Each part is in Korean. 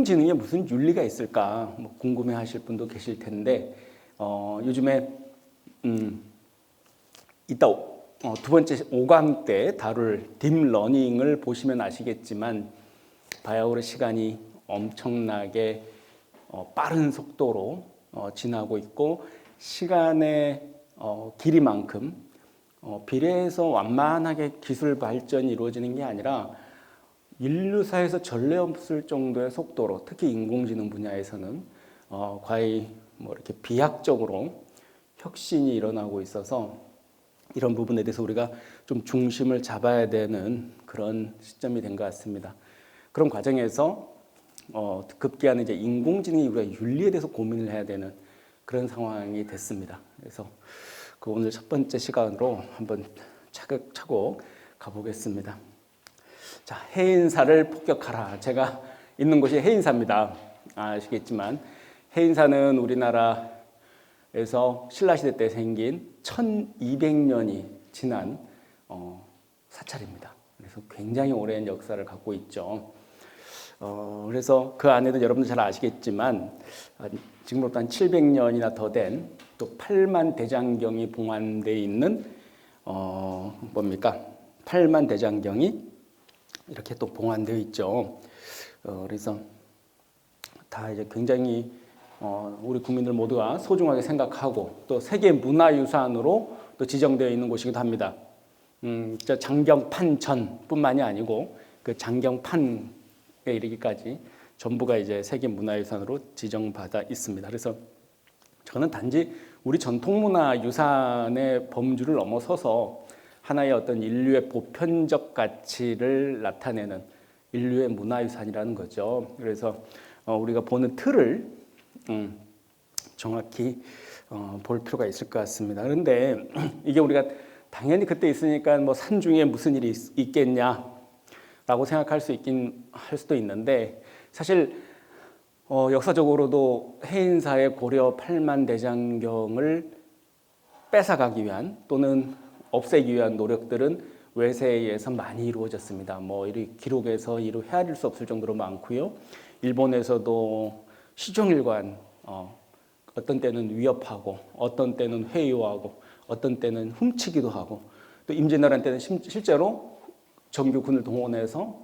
인공지능에 무슨 윤리가 있을까 뭐 궁금해하실 분도 계실 텐데 요즘에 이따 두 번째 5강 때 다룰 딥러닝을 보시면 아시겠지만 바야흐로 시간이 엄청나게 빠른 속도로 지나고 있고 시간의 길이만큼 비례해서 완만하게 기술 발전이 이루어지는 게 아니라 인류사에서 전례 없을 정도의 속도로 특히 인공지능 분야에서는 거의 뭐 이렇게 비약적으로 혁신이 일어나고 있어서 이런 부분에 대해서 우리가 좀 중심을 잡아야 되는 그런 시점이 된 것 같습니다. 그런 과정에서 급기야는 이제 인공지능이 우리가 윤리에 대해서 고민을 해야 되는 그런 상황이 됐습니다. 그래서 그 오늘 첫 번째 시간으로 한번 차곡차곡 가보겠습니다. 자, 해인사를 폭격하라. 제가 있는 곳이 해인사입니다. 아시겠지만 해인사는 우리나라에서 신라시대 때 생긴 1200년이 지난 사찰입니다. 그래서 굉장히 오랜 역사를 갖고 있죠. 그래서 그 안에도 여러분들 잘 아시겠지만 지금부터 한 700년이나 더 된 또 8만 대장경이 봉안되어 있는 뭡니까? 8만 대장경이 이렇게 또 봉안되어 있죠. 그래서 다 이제 굉장히 우리 국민들 모두가 소중하게 생각하고 또 세계 문화유산으로 또 지정되어 있는 곳이기도 합니다. 저 장경판전뿐만이 아니고 그 장경판에 이르기까지 전부가 이제 세계 문화유산으로 지정받아 있습니다. 그래서 저는 단지 우리 전통문화유산의 범주를 넘어서서 하나의 어떤 인류의 보편적 가치를 나타내는 인류의 문화유산이라는 거죠. 그래서 우리가 보는 틀을 정확히 볼 필요가 있을 것 같습니다. 그런데 이게 우리가 당연히 그때 있으니까 뭐 산중에 무슨 일이 있겠냐라고 생각할 할 수도 있는데 사실 역사적으로도 해인사의 고려 8만 대장경을 뺏어가기 위한 또는 없애기 위한 노력들은 외세에 의해서 많이 이루어졌습니다. 뭐 이 기록에서 이루 헤아릴 수 없을 정도로 많고요. 일본에서도 시종일관 어떤 때는 위협하고 어떤 때는 회유하고 어떤 때는 훔치기도 하고 또 임진왜란 때는 실제로 정규군을 동원해서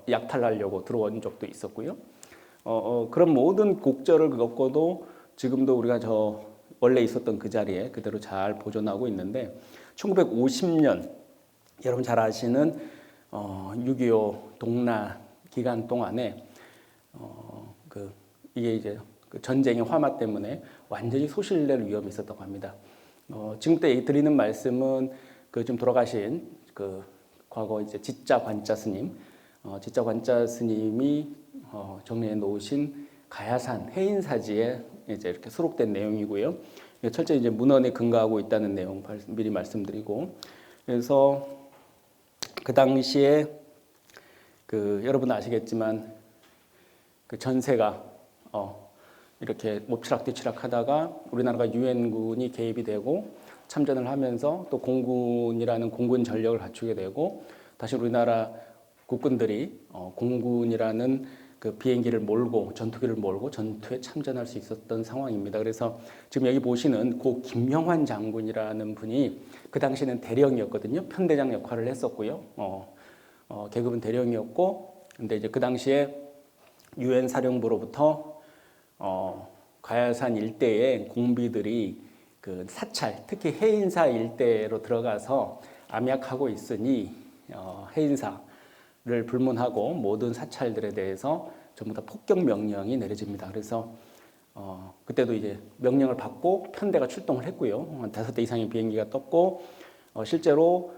약탈하려고 들어온 적도 있었고요. 그런 모든 곡절을 겪어도 지금도 우리가 원래 있었던 그 자리에 그대로 잘 보존하고 있는데 1950년 여러분 잘 아시는 6.25 동란 기간 동안에 이게 이제 그 전쟁의 화마 때문에 완전히 소실될 위험이 있었다고 합니다. 지금부터 드리는 말씀은 그 좀 돌아가신 그 과거 이제 지자관자 스님, 지자관자 스님이 정리해 놓으신 가야산 해인사지에 이제 이렇게 수록된 내용이고요. 철저히 이제 문헌에 근거하고 있다는 내용 미리 말씀드리고, 그래서 그 당시에 여러분 아시겠지만 그 전세가 이렇게 엎치락뒤치락하다가 우리나라가 유엔군이 개입이 되고 참전을 하면서 또 공군이라는 공군 전력을 갖추게 되고 다시 우리나라 국군들이 공군이라는 그 비행기를 몰고 전투기를 몰고 전투에 참전할 수 있었던 상황입니다. 그래서 지금 여기 보시는 고 김영환 장군이라는 분이 그 당시에는 대령이었거든요. 편대장 역할을 했었고요. 계급은 대령이었고, 근데 이제 그 당시에 유엔 사령부로부터 가야산 일대의 공비들이 그 사찰, 특히 해인사 일대로 들어가서 암약하고 있으니 해인사를 불문하고 모든 사찰들에 대해서 전부 다 폭격 명령이 내려집니다. 그래서 그때도 이제 명령을 받고 편대가 출동을 했고요. 한 5대 이상의 비행기가 떴고 실제로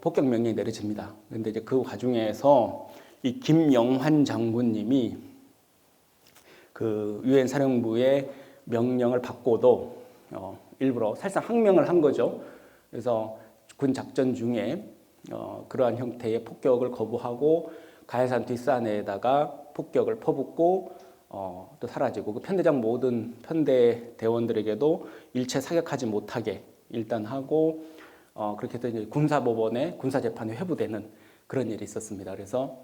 폭격 명령이 내려집니다. 그런데 이제 그 과정에서 이 김영환 장군님이 그 유엔 사령부의 명령을 받고도 일부러 사실상 항명을 한 거죠. 그래서 군 작전 중에 그러한 형태의 폭격을 거부하고 가야산 뒷산에다가 폭격을 퍼붓고 또 사라지고 그 편대장 모든 편대 대원들에게도 일체 사격하지 못하게 일단 하고 그렇게 해서 이제 군사법원에 군사재판이 회부되는 그런 일이 있었습니다. 그래서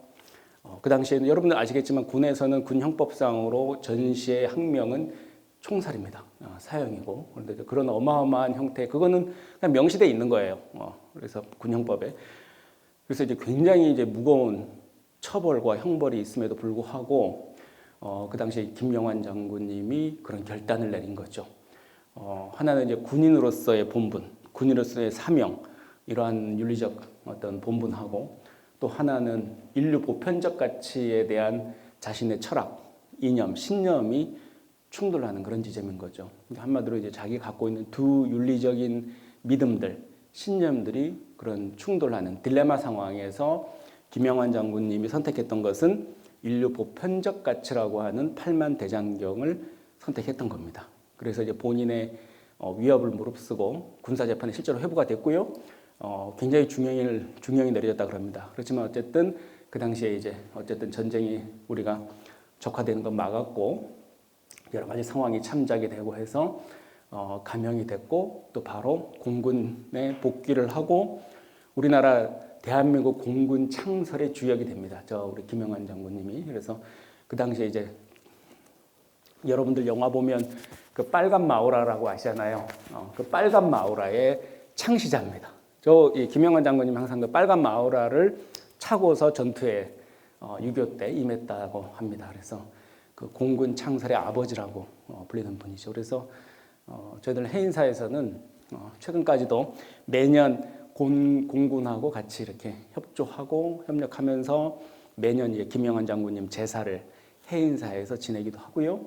그 당시에는 여러분들 아시겠지만 군에서는 군 형법상으로 전시의 학명은 총살입니다. 사형이고. 그런데 그런 어마어마한 형태, 그거는 그냥 명시돼 있는 거예요. 그래서 군 형법에. 그래서 이제 굉장히 이제 무거운 처벌과 형벌이 있음에도 불구하고 그 당시 김영환 장군님이 그런 결단을 내린 거죠. 하나는 이제 군인으로서의 본분, 군인으로서의 사명, 이러한 윤리적 어떤 본분하고, 또 하나는 인류 보편적 가치에 대한 자신의 철학, 이념, 신념이 충돌하는 그런 지점인 거죠. 한마디로 이제 자기 갖고 있는 두 윤리적인 믿음들, 신념들이 그런 충돌하는 딜레마 상황에서 김영환 장군님이 선택했던 것은 인류 보편적 가치라고 하는 8만 대장경을 선택했던 겁니다. 그래서 이제 본인의 위협을 무릅쓰고 군사재판이 실제로 회부가 됐고요. 굉장히 중형이 내려졌다 그럽니다. 그렇지만 어쨌든 그 당시에 이제 어쨌든 전쟁이 우리가 적화되는 건 막았고, 여러 가지 상황이 참작이 되고 해서 감형이 됐고, 또 바로 공군에 복귀를 하고 우리나라 대한민국 공군 창설의 주역이 됩니다. 우리 김영환 장군님이. 그래서 그 당시에 이제 여러분들 영화 보면 그 빨간 마우라라고 아시잖아요. 그 빨간 마우라의 창시자입니다. 이 김영환 장군님 항상 그 빨간 마우라를 차고서 전투에 6.25 때 임했다고 합니다. 그래서 그 공군 창설의 아버지라고 불리는 분이죠. 그래서 저희들 해인사에서는 최근까지도 매년 공군하고 같이 이렇게 협조하고 협력하면서 매년 이제 김영환 장군님 제사를 해인사에서 지내기도 하고요.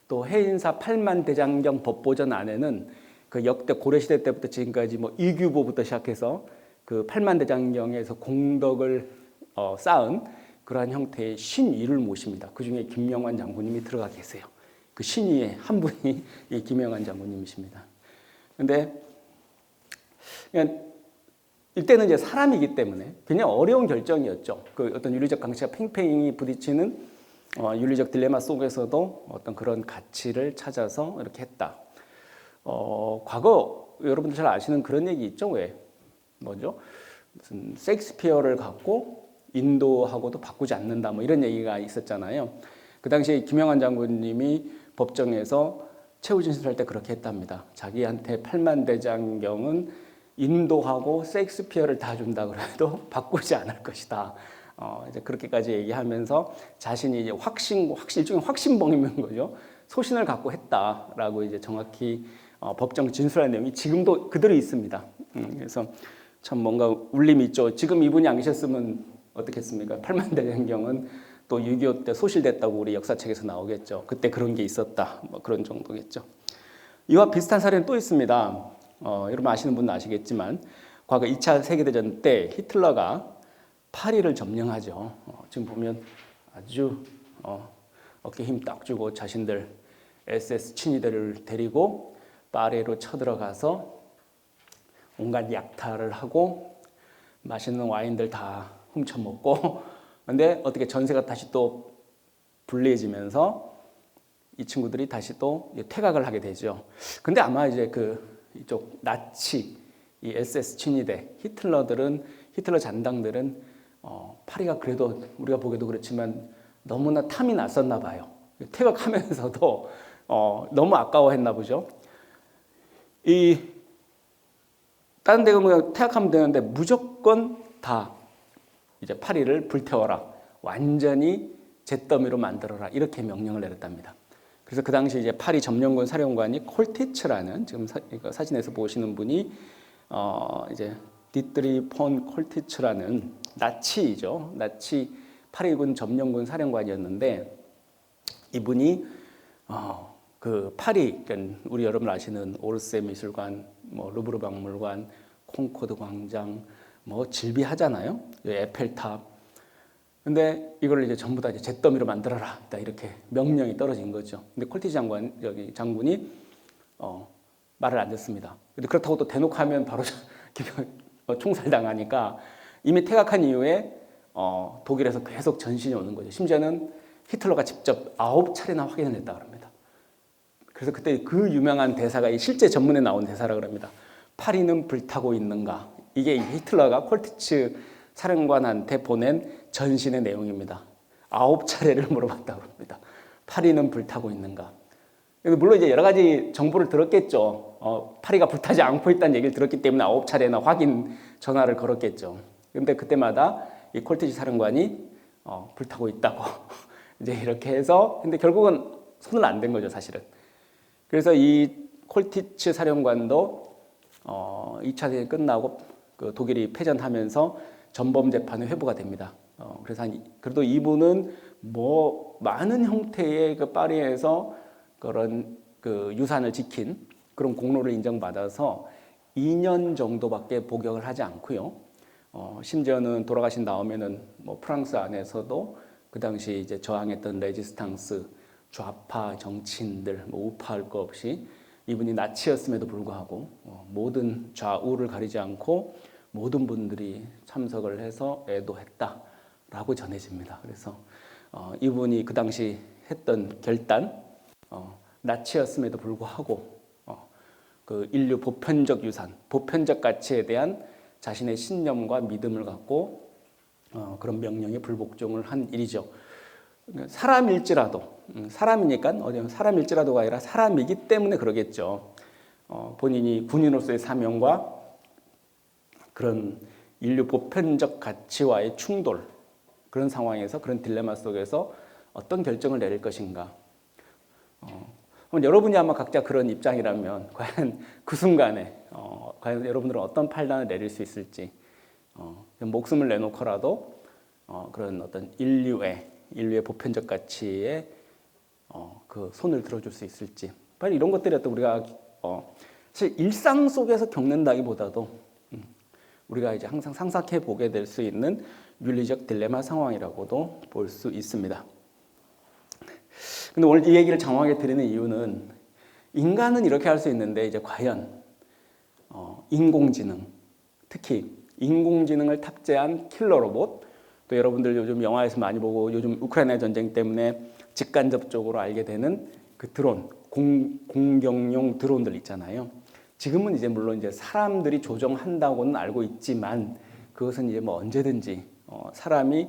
또 해인사 8만 대장경 법보전 안에는 그 역대 고려시대 때부터 지금까지 뭐 이규보부터 시작해서 그 8만 대장경에서 공덕을 쌓은 그러한 형태의 신위를 모십니다. 그 중에 김영환 장군님이 들어가 계세요. 그 신위의 한 분이 이 김영환 장군님이십니다. 근데 이때는 이제 사람이기 때문에 굉장히 어려운 결정이었죠. 그 어떤 윤리적 강치가 팽팽히 부딪히는 윤리적 딜레마 속에서도 어떤 그런 가치를 찾아서 이렇게 했다. 과거 여러분들 잘 아시는 그런 얘기 있죠? 뭐죠? 무슨 셰익스피어를 갖고 인도하고도 바꾸지 않는다, 뭐 이런 얘기가 있었잖아요. 그 당시에 김영환 장군님이 법정에서 최후 진술할 때 그렇게 했답니다. 자기한테 8만 대장경은 인도하고 셰익스피어를 다 준다 그래도 바꾸지 않을 것이다. 이제 그렇게까지 얘기하면서 자신이 이제 일종의 확신범인 거죠. 소신을 갖고 했다라고 이제 정확히 법정 진술한 내용이 지금도 그대로 있습니다. 그래서 참 뭔가 울림이 있죠. 지금 이분이 안 계셨으면 어떻겠습니까? 8만 대장경은 또 6.25 때 소실됐다고 우리 역사책에서 나오겠죠. 그때 그런 게 있었다. 뭐 그런 정도겠죠. 이와 비슷한 사례는 또 있습니다. 여러분 아시는 분은 아시겠지만 과거 2차 세계대전 때 히틀러가 파리를 점령하죠. 지금 보면 아주 어깨 힘 딱 주고 자신들 SS 친위대를 데리고 파리로 쳐들어가서 온갖 약탈을 하고 맛있는 와인들 다 훔쳐먹고, 근데 어떻게 전세가 다시 또 불리해지면서 이 친구들이 다시 또 퇴각을 하게 되죠. 근데 아마 이제 이쪽 나치, 이 SS 친위대, 히틀러 잔당들은 파리가 그래도 우리가 보기에도 그렇지만 너무나 탐이 났었나 봐요. 퇴각하면서도 너무 아까워했나 보죠. 다른 데 가면 퇴각하면 되는데 무조건 다 이제 파리를 불태워라, 완전히 잿더미로 만들어라, 이렇게 명령을 내렸답니다. 그래서 그 당시 이제 파리 점령군 사령관이 콜티츠라는, 지금 사진에서 보시는 분이 이제 디트리 폰 콜티츠라는 나치이죠. 나치 파리군 점령군 사령관이었는데, 이분이 그 파리, 그러니까 우리 여러분 아시는 오르세 미술관, 뭐 루브르 박물관, 콩코드 광장, 뭐 질비하잖아요. 에펠탑. 근데 이걸 이제 전부 다 이제 잿더미로 만들어라, 이렇게 명령이 떨어진 거죠. 근데 콜티츠 장군이 말을 안 듣습니다. 근데 그렇다고 또 대놓고 하면 바로 총살당하니까 이미 퇴각한 이후에 독일에서 계속 전신이 오는 거죠. 심지어는 히틀러가 직접 9차례나 확인을 했다 그럽니다. 그래서 그때 그 유명한 대사가 실제 전문에 나온 대사라 그럽니다. 파리는 불타고 있는가? 이게 히틀러가 콜티츠 사령관한테 보낸 전신의 내용입니다. 9차례를 물어봤다고 합니다. 파리는 불타고 있는가? 물론 이제 여러 가지 정보를 들었겠죠. 파리가 불타지 않고 있다는 얘기를 들었기 때문에 9차례나 확인 전화를 걸었겠죠. 근데 그때마다 이 콜티치 사령관이 불타고 있다고 이제 이렇게 해서, 근데 결국은 손을 안 댄 거죠, 사실은. 그래서 이 콜티치 사령관도 2차 대전이 끝나고 그 독일이 패전하면서 전범 재판에 회부가 됩니다. 그래서 그래도 이분은 뭐 많은 형태의 그 파리에서 그런 그 유산을 지킨 그런 공로를 인정받아서 2년 정도밖에 복역을 하지 않고요. 심지어는 돌아가신 다음에는 뭐 프랑스 안에서도 그 당시 이제 저항했던 레지스탕스 좌파 정치인들 뭐 우파할 거 없이 이분이 나치였음에도 불구하고 모든 좌우를 가리지 않고 모든 분들이 참석을 해서 애도했다라고 전해집니다. 그래서 이분이 그 당시 했던 결단, 나치였음에도 불구하고 그 인류 보편적 유산, 보편적 가치에 대한 자신의 신념과 믿음을 갖고 그런 명령에 불복종을 한 일이죠. 사람일지라도, 사람이니까 사람일지라도가 아니라 사람이기 때문에 그러겠죠. 본인이 군인으로서의 사명과 그런 인류 보편적 가치와의 충돌, 그런 상황에서, 그런 딜레마 속에서 어떤 결정을 내릴 것인가. 여러분이 아마 각자 그런 입장이라면 과연 그 순간에 과연 여러분들은 어떤 판단을 내릴 수 있을지, 목숨을 내놓고라도 그런 어떤 인류의 보편적 가치에 그 손을 들어줄 수 있을지, 빨리 이런 것들이 어떤 우리가 사실 일상 속에서 겪는다기보다도 우리가 이제 항상 상상해 보게 될 수 있는 윤리적 딜레마 상황이라고도 볼 수 있습니다. 근데 오늘 이 얘기를 장황하게 드리는 이유는 인간은 이렇게 할 수 있는데 이제 과연 인공지능, 특히 인공지능을 탑재한 킬러 로봇, 또 여러분들 요즘 영화에서 많이 보고 요즘 우크라이나 전쟁 때문에 직간접적으로 알게 되는 그 드론, 공격용 드론들 있잖아요. 지금은 이제 물론 이제 사람들이 조종한다고는 알고 있지만 그것은 이제 뭐 언제든지 사람이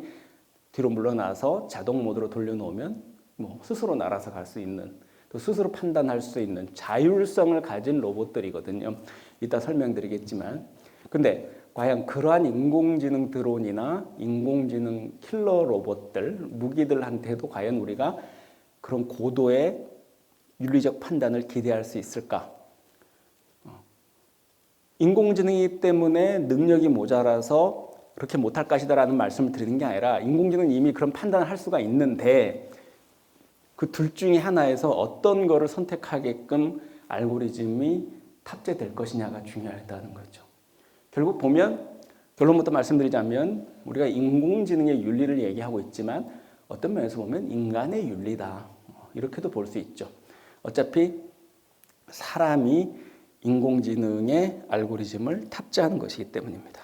뒤로 물러나서 자동 모드로 돌려놓으면 뭐 스스로 날아서 갈 수 있는, 또 스스로 판단할 수 있는 자율성을 가진 로봇들이거든요. 이따 설명드리겠지만, 근데 과연 그러한 인공지능 드론이나 인공지능 킬러 로봇들, 무기들한테도 과연 우리가 그런 고도의 윤리적 판단을 기대할 수 있을까? 인공지능이기 때문에 능력이 모자라서 그렇게 못할 것이다라는 말씀을 드리는 게 아니라, 인공지능은 이미 그런 판단을 할 수가 있는데 그 둘 중에 하나에서 어떤 거를 선택하게끔 알고리즘이 탑재될 것이냐가 중요하다는 거죠. 결국 보면, 결론부터 말씀드리자면 우리가 인공지능의 윤리를 얘기하고 있지만 어떤 면에서 보면 인간의 윤리다, 이렇게도 볼 수 있죠. 어차피 사람이 인공지능의 알고리즘을 탑재하는 것이기 때문입니다.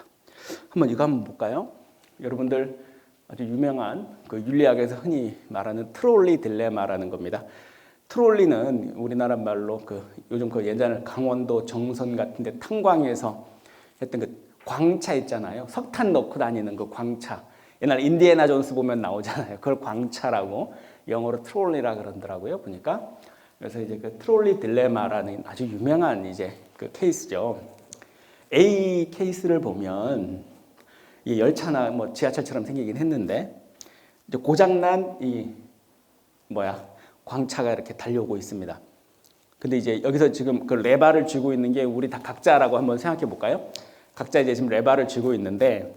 이거 한번 볼까요? 여러분들 아주 유명한 그 윤리학에서 흔히 말하는 트롤리 딜레마라는 겁니다. 트롤리는 우리나라 말로 요즘 예전에 강원도 정선 같은 데 탄광에서 했던 그 광차 있잖아요. 석탄 넣고 다니는 그 광차. 옛날 인디애나 존스 보면 나오잖아요. 그걸 광차라고 영어로 트롤리라 그러더라고요. 보니까. 그래서 이제 그 트롤리 딜레마라는 아주 유명한 이제 그 케이스죠. A 케이스를 보면 이 열차나 뭐 지하철처럼 생기긴 했는데 이제 고장난 광차가 이렇게 달려오고 있습니다. 근데 이제 여기서 지금 그 레바를 쥐고 있는 게 우리 다 각자라고 한번 생각해 볼까요? 각자 이제 지금 레바를 쥐고 있는데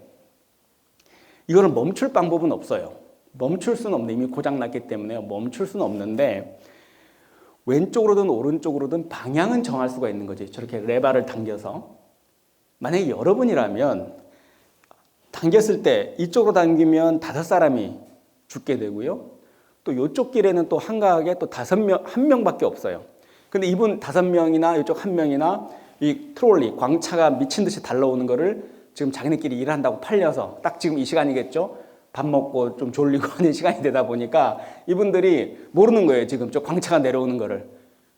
이거는 멈출 방법은 없어요. 멈출 수는 없는데, 이미 고장났기 때문에 멈출 수는 없는데 왼쪽으로든 오른쪽으로든 방향은 정할 수가 있는 거지. 저렇게 레바를 당겨서. 만약에 여러분이라면 당겼을 때 이쪽으로 당기면 5사람이 죽게 되고요. 또 이쪽 길에는 또 한가하게 또 1명밖에 없어요. 근데 이분 5명이나 이쪽 1명이나 이 트롤리, 광차가 미친 듯이 달려오는 거를 지금 자기네끼리 일한다고 팔려서 딱 지금 이 시간이겠죠? 밥 먹고 좀 졸리고 하는 시간이 되다 보니까 이분들이 모르는 거예요. 지금 저 광차가 내려오는 거를.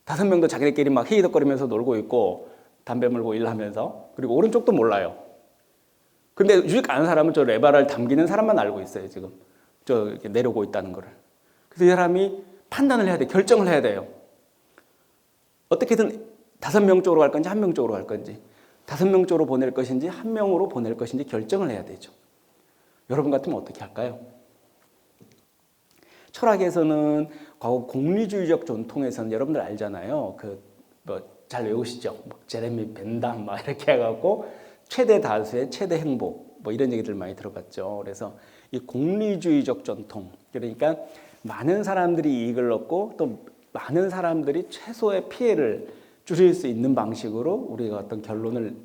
5명도 자기네끼리 막 히히덕거리면서 놀고 있고 담배 물고 일하면서, 그리고 오른쪽도 몰라요. 근데 유직 아는 사람은 저 레바를 당기는 사람만 알고 있어요. 지금 이렇게 내려오고 있다는 거를. 그래서 이 사람이 판단을 해야 돼. 결정을 해야 돼요. 어떻게든 5명 쪽으로 갈 건지 1명 쪽으로 갈 건지, 5명 쪽으로 보낼 것인지 1명으로 보낼 것인지 결정을 해야 되죠. 여러분 같으면 어떻게 할까요? 철학에서는 과거 공리주의적 전통에서는 여러분들 알잖아요. 잘 외우시죠? 제레미 벤담 이렇게 해갖고 최대 다수의 최대 행복 이런 얘기들 많이 들어봤죠. 그래서 이 공리주의적 전통, 그러니까 많은 사람들이 이익을 얻고 또 많은 사람들이 최소의 피해를 줄일 수 있는 방식으로 우리가 어떤 결론을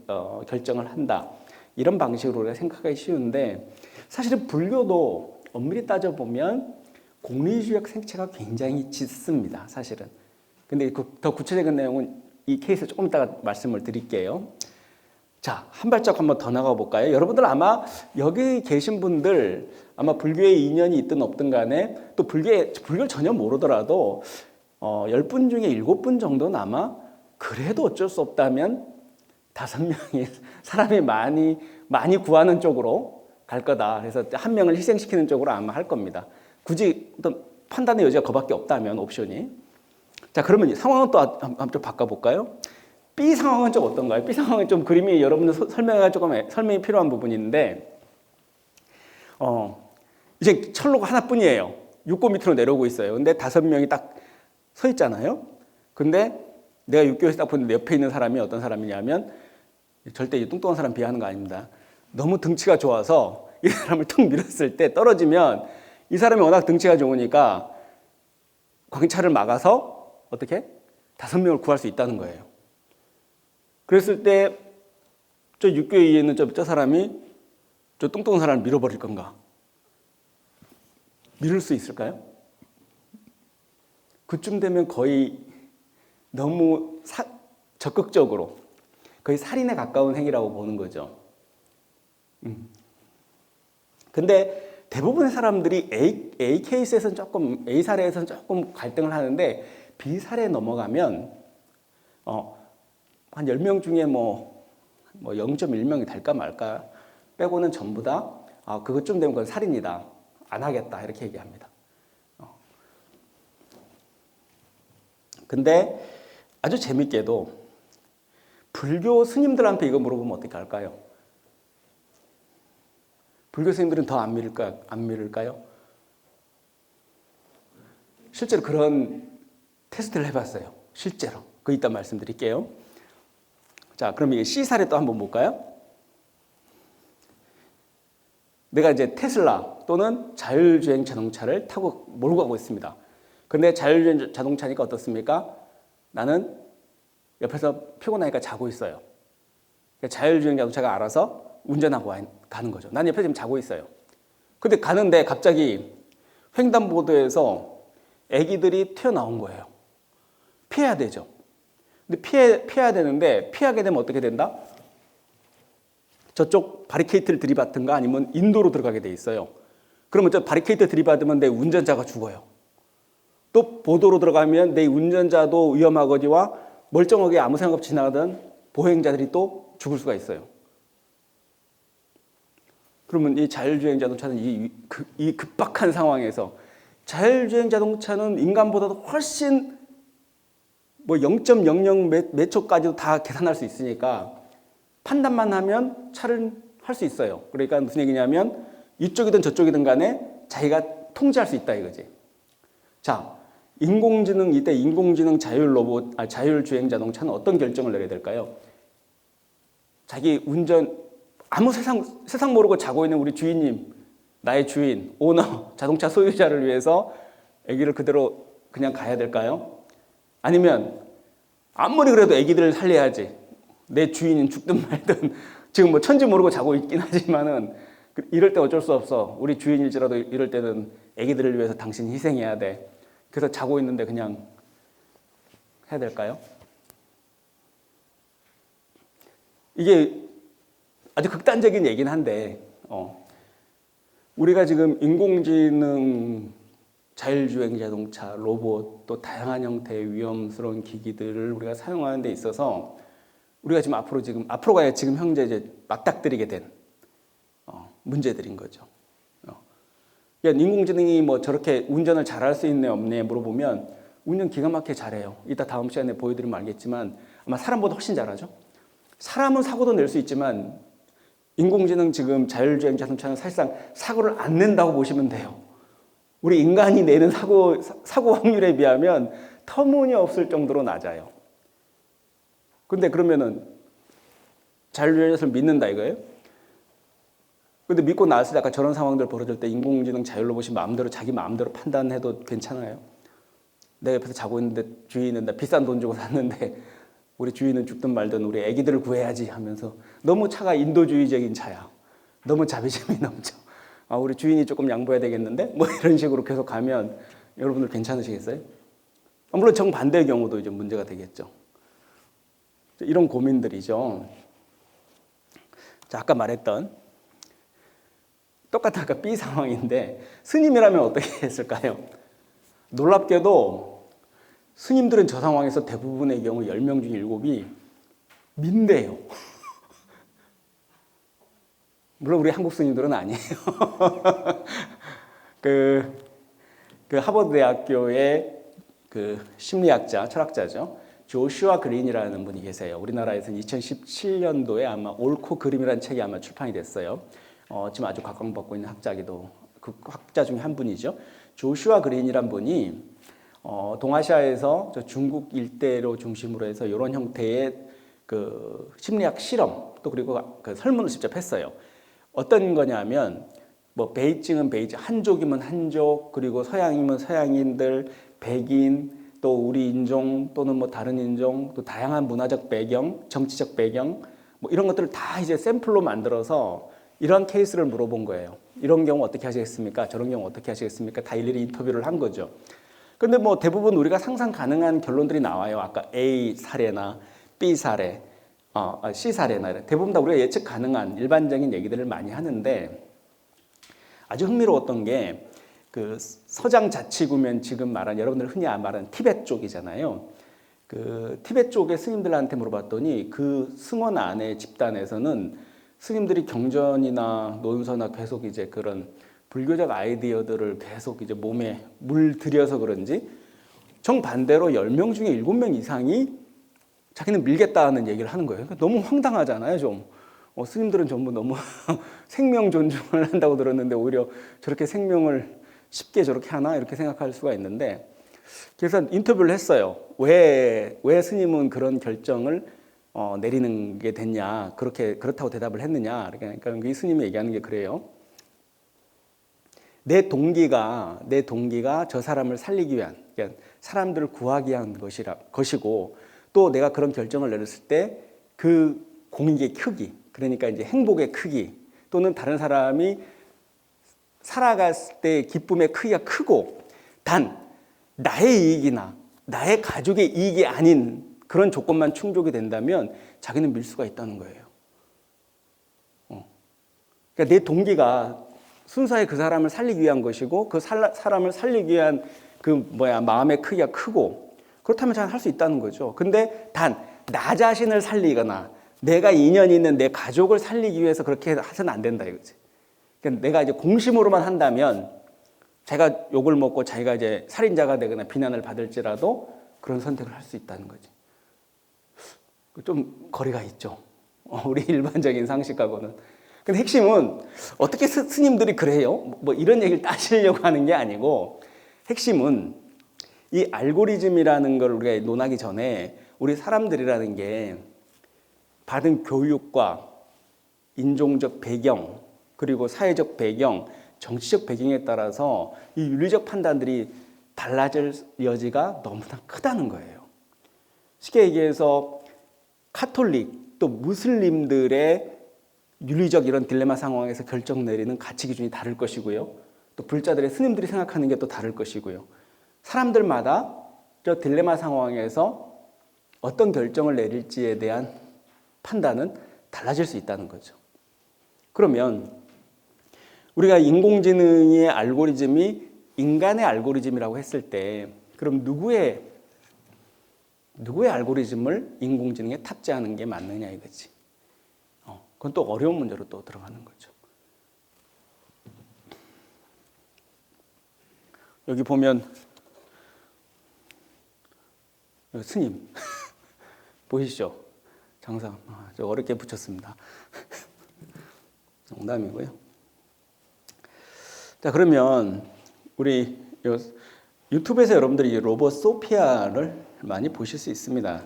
결정을 한다. 이런 방식으로 우리가 생각하기 쉬운데, 사실은 불교도 엄밀히 따져보면 공리주의적 생체가 굉장히 짙습니다. 사실은. 근데 더 구체적인 내용은 이 케이스 조금 이따가 말씀을 드릴게요. 자, 한 발짝 한번 더 나가 볼까요? 여러분들 아마 여기 계신 분들 아마 불교에 인연이 있든 없든 간에 또 불교를 전혀 모르더라도 10분 중에 7분 정도는 아마 그래도 어쩔 수 없다면 5명이 사람이 많이 구하는 쪽으로 갈 거다. 그래서 1명을 희생시키는 쪽으로 아마 할 겁니다. 굳이 어떤 판단의 여지가 그밖에 없다면 옵션이. 자, 그러면 상황은 또 한번 좀 바꿔볼까요? B 상황은 좀 어떤가요? B 상황은 좀 그림이 여러분들 설명이 필요한 부분인데, 이제 철로가 하나뿐이에요. 육고 밑으로 내려오고 있어요. 근데 5명이 딱 서 있잖아요. 근데 내가 육교에서 딱 보는데 옆에 있는 사람이 어떤 사람이냐면, 절대 이 뚱뚱한 사람 비하하는 거 아닙니다. 너무 등치가 좋아서 이 사람을 툭 밀었을 때 떨어지면 이 사람이 워낙 등치가 좋으니까 광차를 막아서 어떻게? 5명을 구할 수 있다는 거예요. 그랬을 때 저 육교에 있는 저 사람이 저 뚱뚱한 사람을 밀어버릴 건가? 밀을 수 있을까요? 그쯤 되면 거의 너무 적극적으로 거의 살인에 가까운 행위라고 보는 거죠. 근데 대부분의 사람들이 A 케이스에서는 A 사례에서는 조금 갈등을 하는데, B 사례에 넘어가면 한 10명 중에 0.1명이 될까 말까 빼고는 전부 다 그것쯤 되면 그건 살인이다, 안 하겠다, 이렇게 얘기합니다. 근데 아주 재밌게도 불교 스님들한테 이거 물어보면 어떻게 할까요? 불교 스님들은 더 안 믿을까요? 실제로 그런 테스트를 해봤어요. 실제로. 그거 이따 말씀드릴게요. 자, 그럼 이게 C 사례 또 한번 볼까요? 내가 이제 테슬라 또는 자율주행 자동차를 타고 몰고 가고 있습니다. 근데 자율주행 자동차니까 어떻습니까? 나는 옆에서 피곤하니까 자고 있어요. 자율주행 자동차가 알아서 운전하고 가는 거죠. 난 옆에 지금 자고 있어요. 근데 가는데 갑자기 횡단보도에서 아기들이 튀어나온 거예요. 피해야 되죠. 근데 피해야 되는데, 피하게 되면 어떻게 된다? 저쪽 바리케이트를 들이받든가 아니면 인도로 들어가게 돼 있어요. 그러면 저 바리케이트 들이받으면 내 운전자가 죽어요. 또 보도로 들어가면 내 운전자도 위험하거니와 멀쩡하게 아무 생각 없이 지나가던 보행자들이 또 죽을 수가 있어요. 그러면 이 자율주행 자동차는 이 급박한 상황에서, 자율주행 자동차는 인간보다도 훨씬 0.00 몇 초까지도 다 계산할 수 있으니까 판단만 하면 차를 할 수 있어요. 그러니까 무슨 얘기냐면 이쪽이든 저쪽이든 간에 자기가 통제할 수 있다 이거지. 자, 이때 인공지능 자율주행 자동차는 어떤 결정을 내려야 될까요? 자기 운전, 아무 세상 모르고 자고 있는 우리 주인님, 나의 주인, 오너, 자동차 소유자를 위해서 아기를 그대로 그냥 가야 될까요? 아니면 아무리 그래도 아기들을 살려야지, 내 주인은 죽든 말든 지금 천지 모르고 자고 있긴 하지만은 이럴 때 어쩔 수 없어, 우리 주인일지라도 이럴 때는 아기들을 위해서 당신이 희생해야 돼, 그래서 자고 있는데 그냥 해야 될까요? 이게 아주 극단적인 얘기긴 한데, 우리가 지금 인공지능, 자율주행 자동차, 로봇, 또 다양한 형태의 위험스러운 기기들을 우리가 사용하는 데 있어서 우리가 지금 앞으로가 지금 현재 이제 맞닥뜨리게 된 문제들인 거죠. 그러니까 인공지능이 뭐 저렇게 운전을 잘할 수 있네 없네 물어보면 운전 기가 막히게 잘해요. 이따 다음 시간에 보여드리면 알겠지만 아마 사람보다 훨씬 잘하죠. 사람은 사고도 낼 수 있지만 인공지능 지금 자율주행 자동차는 사실상 사고를 안 낸다고 보시면 돼요. 우리 인간이 내는 사고 확률에 비하면 터무니없을 정도로 낮아요. 근데 그러면은 자율주행을 믿는다 이거예요? 근데 믿고 나왔을 때 아까 저런 상황들 벌어질 때 인공지능 자율 로봇이 마음대로 자기 마음대로 판단해도 괜찮아요? 내 옆에서 자고 있는데 주인은 나 비싼 돈 주고 샀는데 우리 주인은 죽든 말든 우리 애기들을 구해야지 하면서 너무 차가 인도주의적인 차야. 너무 자비심이 넘쳐. 아, 우리 주인이 조금 양보해야 되겠는데? 뭐 이런 식으로 계속 가면 여러분들 괜찮으시겠어요? 물론 정반대의 경우도 이제 문제가 되겠죠. 이런 고민들이죠. 자, 아까 말했던 똑같은 아까 B 상황인데 스님이라면 어떻게 했을까요? 놀랍게도 스님들은 저 상황에서 대부분의 경우 10명 중에 7이 민대요. 물론 우리 한국 스님들은 아니에요. 그 하버드 대학교의 그 심리학자, 철학자죠. 조슈아 그린이라는 분이 계세요. 우리나라에서는 2017년도에 아마 옳고 그름이라는 책이 아마 출판이 됐어요. 지금 아주 각광받고 있는 학자기도 그 학자 중에 한 분이죠. 조슈아 그린이란 분이 동아시아에서 저 중국 일대로 중심으로 해서 이런 형태의 그 심리학 실험 또 그리고 그 설문을 직접 했어요. 어떤 거냐면 뭐 베이징은 베이징, 한족이면 한족, 그리고 서양이면 서양인들, 백인, 또 우리 인종 또는 뭐 다른 인종, 또 다양한 문화적 배경, 정치적 배경 뭐 이런 것들을 다 이제 샘플로 만들어서 이런 케이스를 물어본 거예요. 이런 경우 어떻게 하시겠습니까? 저런 경우 어떻게 하시겠습니까? 다 일일이 인터뷰를 한 거죠. 근데 뭐 대부분 우리가 상상 가능한 결론들이 나와요. 아까 A 사례나 B 사례, C 사례나 대부분 다 우리가 예측 가능한 일반적인 얘기들을 많이 하는데 아주 흥미로웠던 게 그 서장 자치구면 지금 말한 여러분들 흔히 말하는 티베트 쪽이잖아요. 그 티베트 쪽의 스님들한테 물어봤더니 그 승원 안에 집단에서는 스님들이 경전이나 논서나 계속 이제 그런 불교적 아이디어들을 계속 이제 몸에 물들여서 그런지 정반대로 10명 중에 7명 이상이 자기는 밀겠다는 얘기를 하는 거예요. 그러니까 너무 황당하잖아요, 좀. 스님들은 전부 너무 생명 존중을 한다고 들었는데 오히려 저렇게 생명을 쉽게 저렇게 하나 이렇게 생각할 수가 있는데 그래서 인터뷰를 했어요. 왜 스님은 그런 결정을 내리는 게 됐냐 그렇다고 대답을 했느냐. 그러니까 이 스님이 얘기하는 게 그래요. 내 동기가 저 사람을 살리기 위한 그러니까 사람들을 구하기 위한 것이고 또 내가 그런 결정을 내렸을 때 그 공익의 크기 그러니까 이제 행복의 크기 또는 다른 사람이 살아갔을 때 기쁨의 크기가 크고 단 나의 이익이나 나의 가족의 이익이 아닌 그런 조건만 충족이 된다면 자기는 밀 수가 있다는 거예요. 그러니까 내 동기가 순수하게 그 사람을 살리기 위한 것이고 그 사람을 살리기 위한 마음의 크기가 크고 그렇다면 저는 할 수 있다는 거죠. 근데 단 나 자신을 살리거나 내가 인연이 있는 내 가족을 살리기 위해서 그렇게 해서는 안 된다 이거지. 그러니까 내가 이제 공심으로만 한다면 자기가 욕을 먹고 자기가 이제 살인자가 되거나 비난을 받을지라도 그런 선택을 할 수 있다는 거지. 좀 거리가 있죠. 우리 일반적인 상식하고는. 근데 핵심은 어떻게 스님들이 그래요? 뭐 이런 얘기를 따지려고 하는 게 아니고 핵심은 이 알고리즘이라는 걸 우리가 논하기 전에 우리 사람들이라는 게 받은 교육과 인종적 배경 그리고 사회적 배경, 정치적 배경에 따라서 이 윤리적 판단들이 달라질 여지가 너무나 크다는 거예요. 쉽게 얘기해서 카톨릭 또 무슬림들의 윤리적 이런 딜레마 상황에서 결정 내리는 가치 기준이 다를 것이고요. 또 불자들의 스님들이 생각하는 게 또 다를 것이고요. 사람들마다 저 딜레마 상황에서 어떤 결정을 내릴지에 대한 판단은 달라질 수 있다는 거죠. 그러면 우리가 인공지능의 알고리즘이 인간의 알고리즘이라고 했을 때 그럼 누구의 알고리즘을 인공지능에 탑재하는 게 맞느냐 이거지. 그건 또 어려운 문제로 또 들어가는 거죠. 여기 보면 스님 보이시죠? 장상 저 어렵게 붙였습니다. 농담이고요. 자, 그러면 우리 유튜브에서 여러분들이 로봇 소피아를 많이 보실 수 있습니다.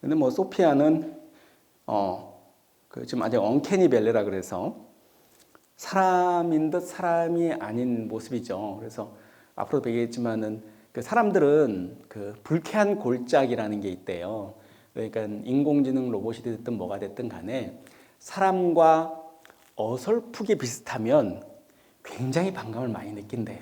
근데 뭐 소피아는 지금 아직 언캐니 밸리라 그래서 사람인 듯 사람이 아닌 모습이죠. 그래서 앞으로도 얘기했지만은 그 사람들은 그 불쾌한 골짜기라는 게 있대요. 그러니까 인공지능 로봇이 됐든 뭐가 됐든 간에 사람과 어설프게 비슷하면 굉장히 반감을 많이 느낀대요.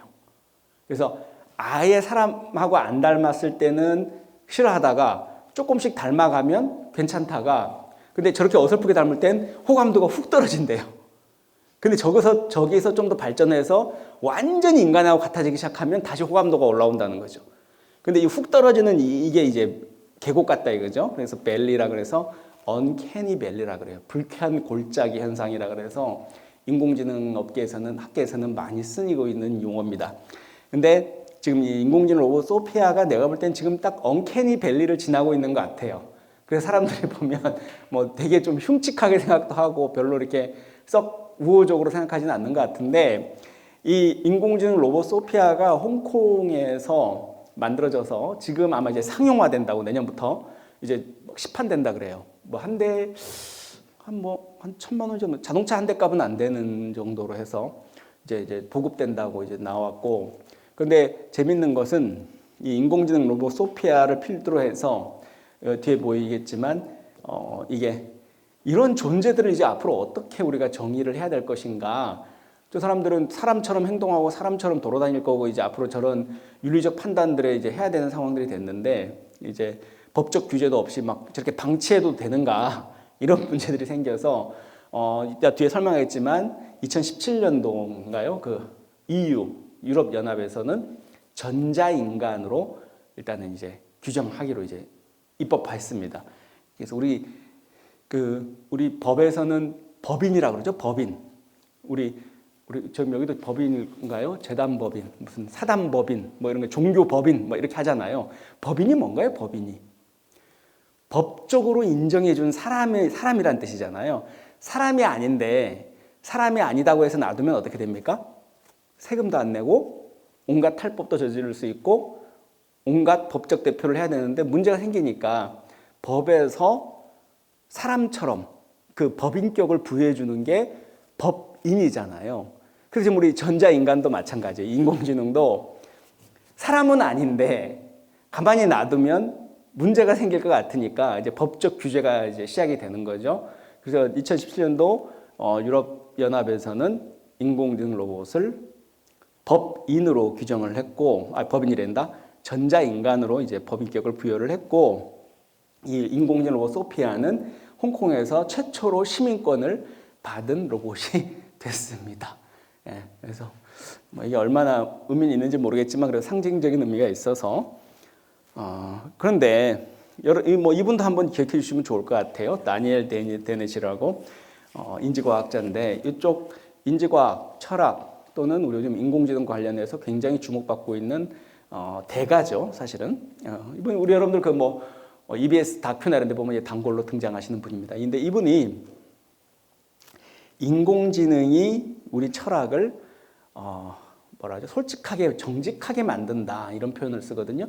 그래서 아예 사람하고 안 닮았을 때는 싫어하다가 조금씩 닮아가면 괜찮다가 근데 저렇게 어설프게 닮을 땐 호감도가 훅 떨어진대요. 근데 저기서 좀 더 발전해서 완전히 인간하고 같아지기 시작하면 다시 호감도가 올라온다는 거죠. 근데 이 훅 떨어지는 이게 이제 계곡 같다 이거죠. 그래서 벨리라 그래서 언캐니 벨리라 그래요. 불쾌한 골짜기 현상이라 그래서 인공지능 업계에서는 학계에서는 많이 쓰이고 있는 용어입니다. 근데 지금 이 인공지능 로봇 소피아가 내가 볼 땐 지금 딱 언캐니 벨리를 지나고 있는 것 같아요. 그래서 사람들이 보면 뭐 되게 좀 흉측하게 생각도 하고 별로 이렇게 썩 우호적으로 생각하지는 않는 것 같은데 이 인공지능 로봇 소피아가 홍콩에서 만들어져서 지금 아마 이제 상용화된다고 내년부터 이제 시판된다 그래요. 뭐 한 대 한 1,000만 원 정도 자동차 한 대 값은 안 되는 정도로 해서 이제 보급된다고 이제 나왔고 근데 재밌는 것은 이 인공지능 로봇 소피아를 필두로 해서 뒤에 보이겠지만 이게 이런 존재들을 이제 앞으로 어떻게 우리가 정의를 해야 될 것인가. 저 사람들은 사람처럼 행동하고 사람처럼 돌아다닐 거고 이제 앞으로 저런 윤리적 판단들을 이제 해야 되는 상황들이 됐는데 이제 법적 규제도 없이 막 저렇게 방치해도 되는가 이런 문제들이 생겨서 이따 뒤에 설명하겠지만 2017년도인가요? 그 EU 유럽 연합에서는 전자인간으로 일단은 이제 규정하기로 이제 입법화했습니다. 그래서 우리 법에서는 법인이라고 그러죠. 법인. 우리 지금 여기도 법인인가요? 재단법인, 무슨 사단법인, 뭐 이런 거 종교법인 뭐 이렇게 하잖아요. 법인이 뭔가요? 법인이 법적으로 인정해준 사람이란 뜻이잖아요. 사람이 아닌데 사람이 아니다고 해서 놔두면 어떻게 됩니까? 세금도 안 내고 온갖 탈법도 저지를 수 있고 온갖 법적 대표를 해야 되는데 문제가 생기니까 법에서 사람처럼 그 법인격을 부여해 주는 게 법인이잖아요. 그래서 지금 우리 전자인간도 마찬가지예요. 인공지능도 사람은 아닌데 가만히 놔두면 문제가 생길 것 같으니까 이제 법적 규제가 이제 시작이 되는 거죠. 그래서 2017년도 유럽 연합에서는 인공지능 로봇을 법인으로 규정을 했고, 법인이란다. 전자인간으로 이제 법인격을 부여를 했고, 이 인공지능 로봇 소피아는 홍콩에서 최초로 시민권을 받은 로봇이 됐습니다. 예, 그래서 뭐 이게 얼마나 의미는 있는지 모르겠지만 그래도 상징적인 의미가 있어서 그런데 이분도 한번 기억해 주시면 좋을 것 같아요. 다니엘 데넷이라고 인지과학자인데 이쪽 인지과학, 철학 또는 우리 요즘 인공지능 관련해서 굉장히 주목받고 있는 대가죠, 사실은. 이분 우리 여러분들 EBS 다큐나 이런 데 보면 단골로 등장하시는 분입니다. 근데 이분이 인공지능이 우리 철학을 솔직하게 정직하게 만든다 이런 표현을 쓰거든요.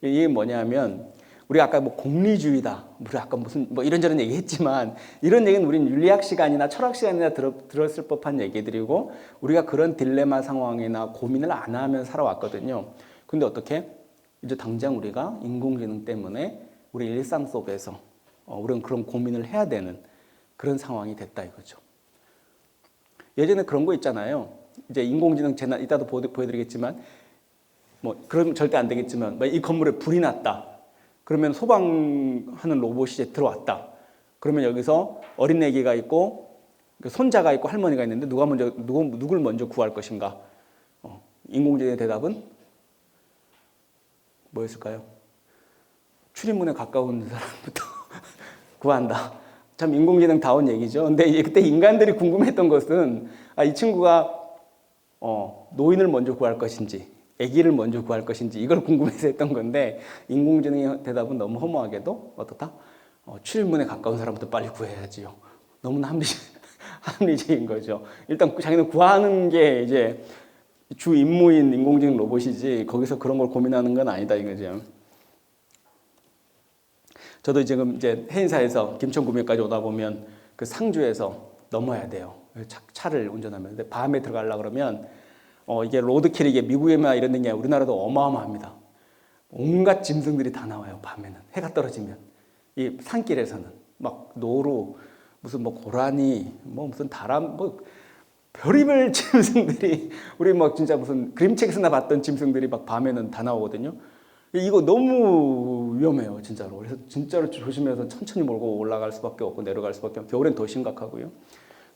이게 뭐냐면 우리가 아까 공리주의다, 우리 아까 무슨 이런저런 얘기했지만 이런 얘기는 우리는 윤리학 시간이나 철학 시간이나 들었을 법한 얘기들이고 우리가 그런 딜레마 상황이나 고민을 안 하면 살아왔거든요. 근데 어떻게 이제 당장 우리가 인공지능 때문에 우리 일상 속에서 우리는 그런 고민을 해야 되는 그런 상황이 됐다 이거죠. 예전에 그런 거 있잖아요. 이제 인공지능 재난 이따도 보여드리겠지만 그럼 절대 안 되겠지만 이 건물에 불이 났다. 그러면 소방하는 로봇이 이제 들어왔다. 그러면 여기서 어린애기가 있고 손자가 있고 할머니가 있는데 누굴 먼저 구할 것인가? 인공지능의 대답은 뭐였을까요? 출입문에 가까운 사람부터 구한다. 참 인공지능다운 얘기죠. 근데 그때 인간들이 궁금했던 것은 이 친구가 노인을 먼저 구할 것인지 아기를 먼저 구할 것인지 이걸 궁금해서 했던 건데 인공지능의 대답은 너무 허무하게도 어떻다? 출입문에 가까운 사람부터 빨리 구해야지요. 너무나 합리적인 거죠. 일단 자기는 구하는 게 이제 주 임무인 인공지능 로봇이지 거기서 그런 걸 고민하는 건 아니다 이거죠. 저도 지금 이제 해인사에서 김천구미까지 오다 보면 그 상주에서 넘어야 돼요. 차를 운전하면. 근데 밤에 들어가려고 그러면 이게 로드킬 이게 미국에만 이런 게 아니라 우리나라도 어마어마합니다. 온갖 짐승들이 다 나와요. 밤에는 해가 떨어지면 이 산길에서는 막 노루 무슨 뭐 고라니 뭐 무슨 다람 뭐 별의별 짐승들이 우리 막 진짜 무슨 그림책에서나 봤던 짐승들이 막 밤에는 다 나오거든요. 이거 너무 위험해요, 진짜로. 그래서 진짜로 조심해서 천천히 몰고 올라갈 수밖에 없고 내려갈 수밖에 없고 겨울엔 더 심각하고요.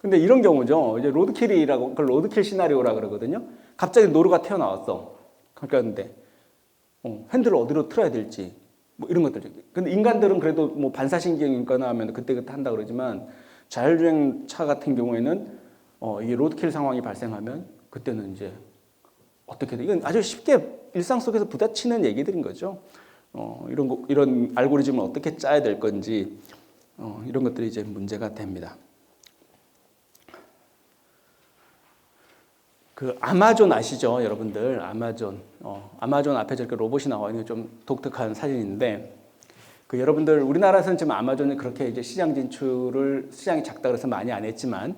근데 이런 경우죠. 이제 로드킬이라고 그걸 로드킬 시나리오라 그러거든요. 갑자기 노루가 튀어나왔어. 그런데 핸들을 어디로 틀어야 될지 뭐 이런 것들. 근데 인간들은 그래도 뭐 반사신경이 있거나 하면 그때그때 한다 그러지만 자율주행차 같은 경우에는 이게 로드킬 상황이 발생하면 그때는 이제 어떻게 돼? 이건 아주 쉽게 일상 속에서 부딪히는 얘기들인 거죠. 이런 알고리즘을 어떻게 짜야 될 건지 이런 것들이 이제 문제가 됩니다. 그 아마존 아시죠, 여러분들? 아마존 앞에 저렇게 로봇이 나와 있는 좀 독특한 사진인데, 그 여러분들 우리나라에서는 지금 아마존이 그렇게 이제 시장이 작다 그래서 많이 안 했지만,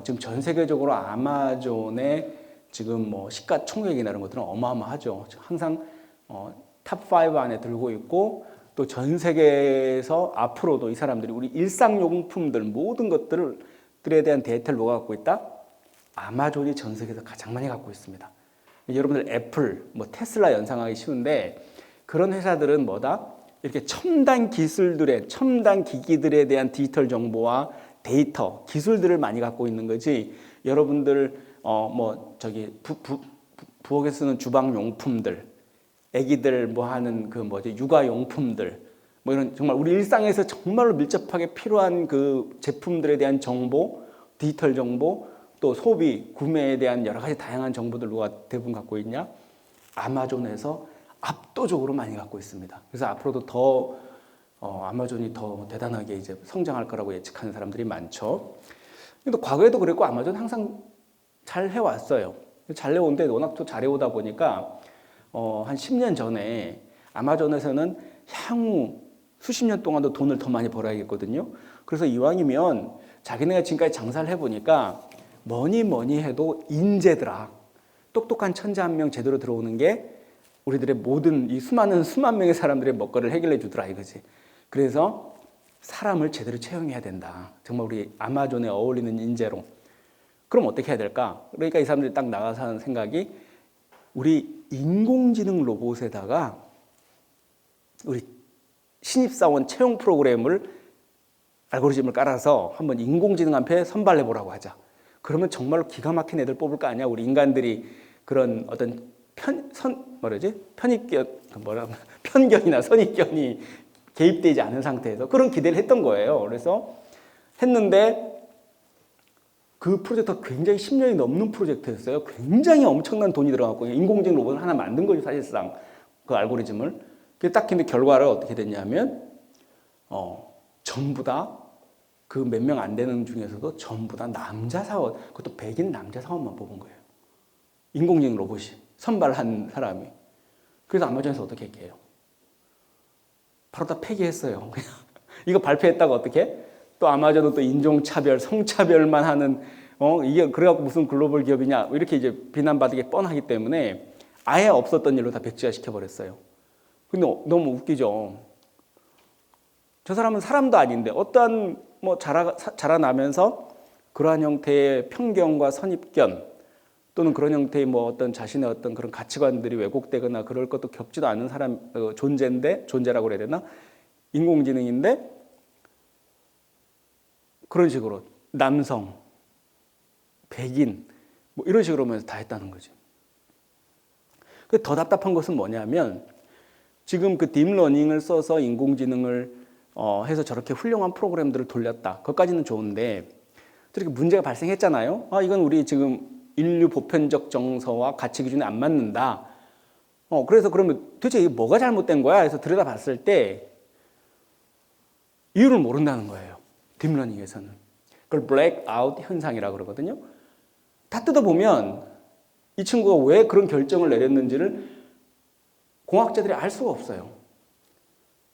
지금 전 세계적으로 아마존의 지금 뭐 시가총액이나 이런 것들은 어마어마하죠. 항상 탑5 안에 들고 있고, 또 전 세계에서 앞으로도 이 사람들이 우리 일상용품들 모든 것들에 대한 데이터를 누가 갖고 있다? 아마존이 전 세계에서 가장 많이 갖고 있습니다. 여러분들 애플, 뭐 테슬라 연상하기 쉬운데 그런 회사들은 뭐다? 이렇게 첨단 기술들의 첨단 기기들에 대한 디지털 정보와 데이터, 기술들을 많이 갖고 있는 거지. 여러분들 뭐 저기 부엌에 쓰는 주방 용품들, 애기들 뭐 하는 그 뭐지 육아 용품들, 뭐 이런 정말 우리 일상에서 정말로 밀접하게 필요한 그 제품들에 대한 정보, 디지털 정보, 또 소비, 구매에 대한 여러 가지 다양한 정보들 누가 대부분 갖고 있냐? 아마존에서 압도적으로 많이 갖고 있습니다. 그래서 앞으로도 더 아마존이 더 대단하게 이제 성장할 거라고 예측하는 사람들이 많죠. 근데 과거에도 그랬고 아마존 항상 잘 해왔어요. 잘 해오는데 워낙 또 잘해오다 보니까 한 10년 전에 아마존에서는 향후 수십 년 동안도 돈을 더 많이 벌어야겠거든요. 그래서 이왕이면 자기네가 지금까지 장사를 해보니까 뭐니 해도 인재들아, 똑똑한 천재 한 명 제대로 들어오는 게 우리들의 모든 이 수만 명의 사람들의 먹거리를 해결해 주더라 이거지. 그래서 사람을 제대로 채용해야 된다. 정말 우리 아마존에 어울리는 인재로. 그럼 어떻게 해야 될까? 그러니까 이 사람들이 딱 나가서 하는 생각이 우리 인공지능 로봇에다가 우리 신입사원 채용 프로그램을 알고리즘을 깔아서 한번 인공지능 앞에 선발해 보라고 하자. 그러면 정말로 기가 막힌 애들 뽑을 거 아니야? 우리 인간들이 그런 어떤 편견이나 선입견이 개입되지 않은 상태에서 그런 기대를 했던 거예요. 그래서 했는데 그 프로젝트가 굉장히 10년이 넘는 프로젝트였어요. 굉장히 엄청난 돈이 들어갔고 인공지능 로봇을 하나 만든 거죠, 사실상 그 알고리즘을. 딱 근데 결과를 어떻게 됐냐면 전부 다 그 몇 명 안 되는 중에서도 전부 다 남자 사원, 그것도 백인 남자 사원만 뽑은 거예요. 인공지능 로봇이 선발한 사람이. 그래서 아마존에서 어떻게 했게요? 바로 다 폐기했어요. 이거 발표했다가 어떻게? 또 아마존은 또 인종차별, 성차별만 하는 이게 그래갖고 무슨 글로벌 기업이냐 이렇게 이제 비난받기 뻔하기 때문에 아예 없었던 일로 다 백지화시켜 버렸어요. 근데 너무 웃기죠. 저 사람은 사람도 아닌데 어떠한 뭐 자라나면서 그러한 형태의 편견과 선입견 또는 그런 형태의 뭐 어떤 자신의 어떤 그런 가치관들이 왜곡되거나 그럴 것도 겪지도 않은 사람 존재라고 그래야 되나? 인공지능인데 그런 식으로 남성, 백인 뭐 이런 식으로 하면서 다 했다는 거죠. 더 답답한 것은 뭐냐면 지금 그 딥러닝을 써서 인공지능을 해서 저렇게 훌륭한 프로그램들을 돌렸다. 그것까지는 좋은데 저렇게 문제가 발생했잖아요. 이건 우리 지금 인류 보편적 정서와 가치 기준에 안 맞는다. 그래서 그러면 도대체 이게 뭐가 잘못된 거야? 해서 들여다봤을 때 이유를 모른다는 거예요. 딥러닝에서는. 그걸 블랙아웃 현상이라고 그러거든요. 다 뜯어보면 이 친구가 왜 그런 결정을 내렸는지를 공학자들이 알 수가 없어요.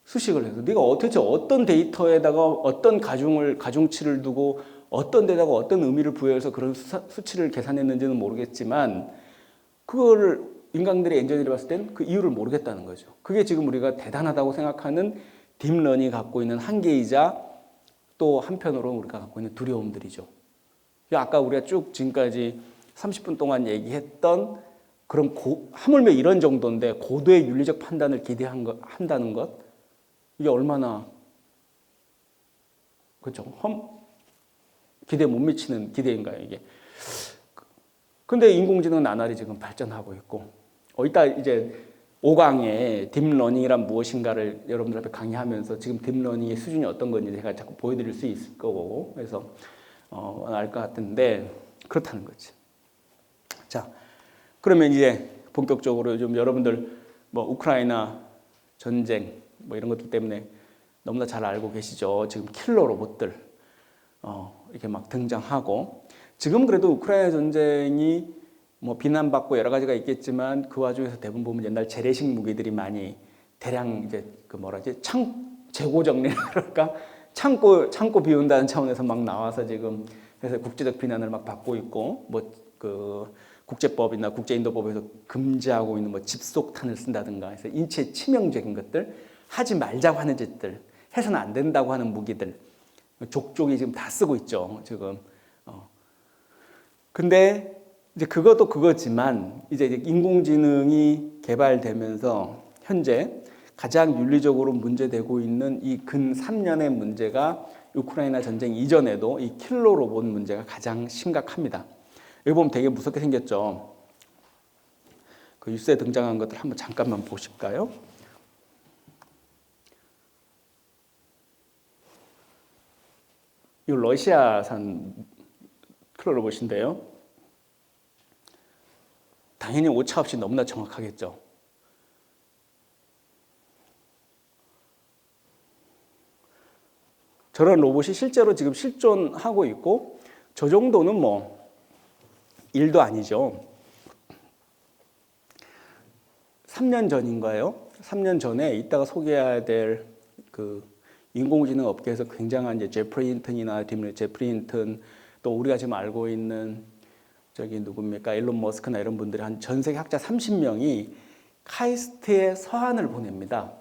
수식을 해서 네가 도대체 어떤 데이터에다가 어떤 가중치를 두고 어떤 데다가 어떤 의미를 부여해서 그런 수치를 계산했는지는 모르겠지만 그거를 인간들이 엔지니어들이 봤을 땐 그 이유를 모르겠다는 거죠. 그게 지금 우리가 대단하다고 생각하는 딥러닝이 갖고 있는 한계이자 또 한편으로 우리가 갖고 있는 두려움들이죠. 아까 우리가 쭉 지금까지 30분 동안 얘기했던 그런 하물며 이런 정도인데 고도의 윤리적 판단을 한다는 것 이게 얼마나 그렇죠? 기대에 못 미치는 기대인가요 이게? 근데 인공지능 나날이 지금 발전하고 있고 이따 이제 5강에 딥러닝이란 무엇인가를 여러분들 앞에 강의하면서 지금 딥러닝의 수준이 어떤 건지 제가 자꾸 보여드릴 수 있을 거고 그래서 알 것 같은데 그렇다는 거지. 자, 그러면 이제 본격적으로 좀 여러분들 뭐 우크라이나 전쟁 뭐 이런 것들 때문에 너무나 잘 알고 계시죠. 지금 킬러 로봇들 이렇게 막 등장하고 지금 그래도 우크라이나 전쟁이 뭐 비난받고 여러 가지가 있겠지만 그 와중에서 대부분 보면 옛날 재래식 무기들이 많이 대량 이제 그 뭐라지 재고 정리라 그럴까 창고 비운다는 차원에서 막 나와서 지금 그래서 국제적 비난을 막 받고 있고 뭐 그 국제법이나 국제인도법에서 금지하고 있는 뭐 집속탄을 쓴다든가 해서 인체에 치명적인 것들 하지 말자고 하는 짓들 해서는 안 된다고 하는 무기들 족족이 지금 다 쓰고 있죠 지금. 근데 이제 그것도 그거지만 이제 인공지능이 개발되면서 현재 가장 윤리적으로 문제되고 있는 이 근 3년의 문제가 우크라이나 전쟁 이전에도 이 킬러 로봇 문제가 가장 심각합니다. 여기 보면 되게 무섭게 생겼죠. 그 뉴스에 등장한 것들 한번 잠깐만 보실까요? 이 러시아산 킬러 로봇인데요. 당연히 오차 없이 너무나 정확하겠죠. 저런 로봇이 실제로 지금 실존하고 있고 저 정도는 뭐 일도 아니죠. 3년 전인가요? 3년 전에 이따가 소개해야 될 그 인공지능 업계에서 굉장한 이제 제프리 힌튼이나 제프리 힌튼 또 우리가 지금 알고 있는 저기 누굽니까? 일론 머스크나 이런 분들이 한 전 세계 학자 30명이 카이스트에 서한을 보냅니다.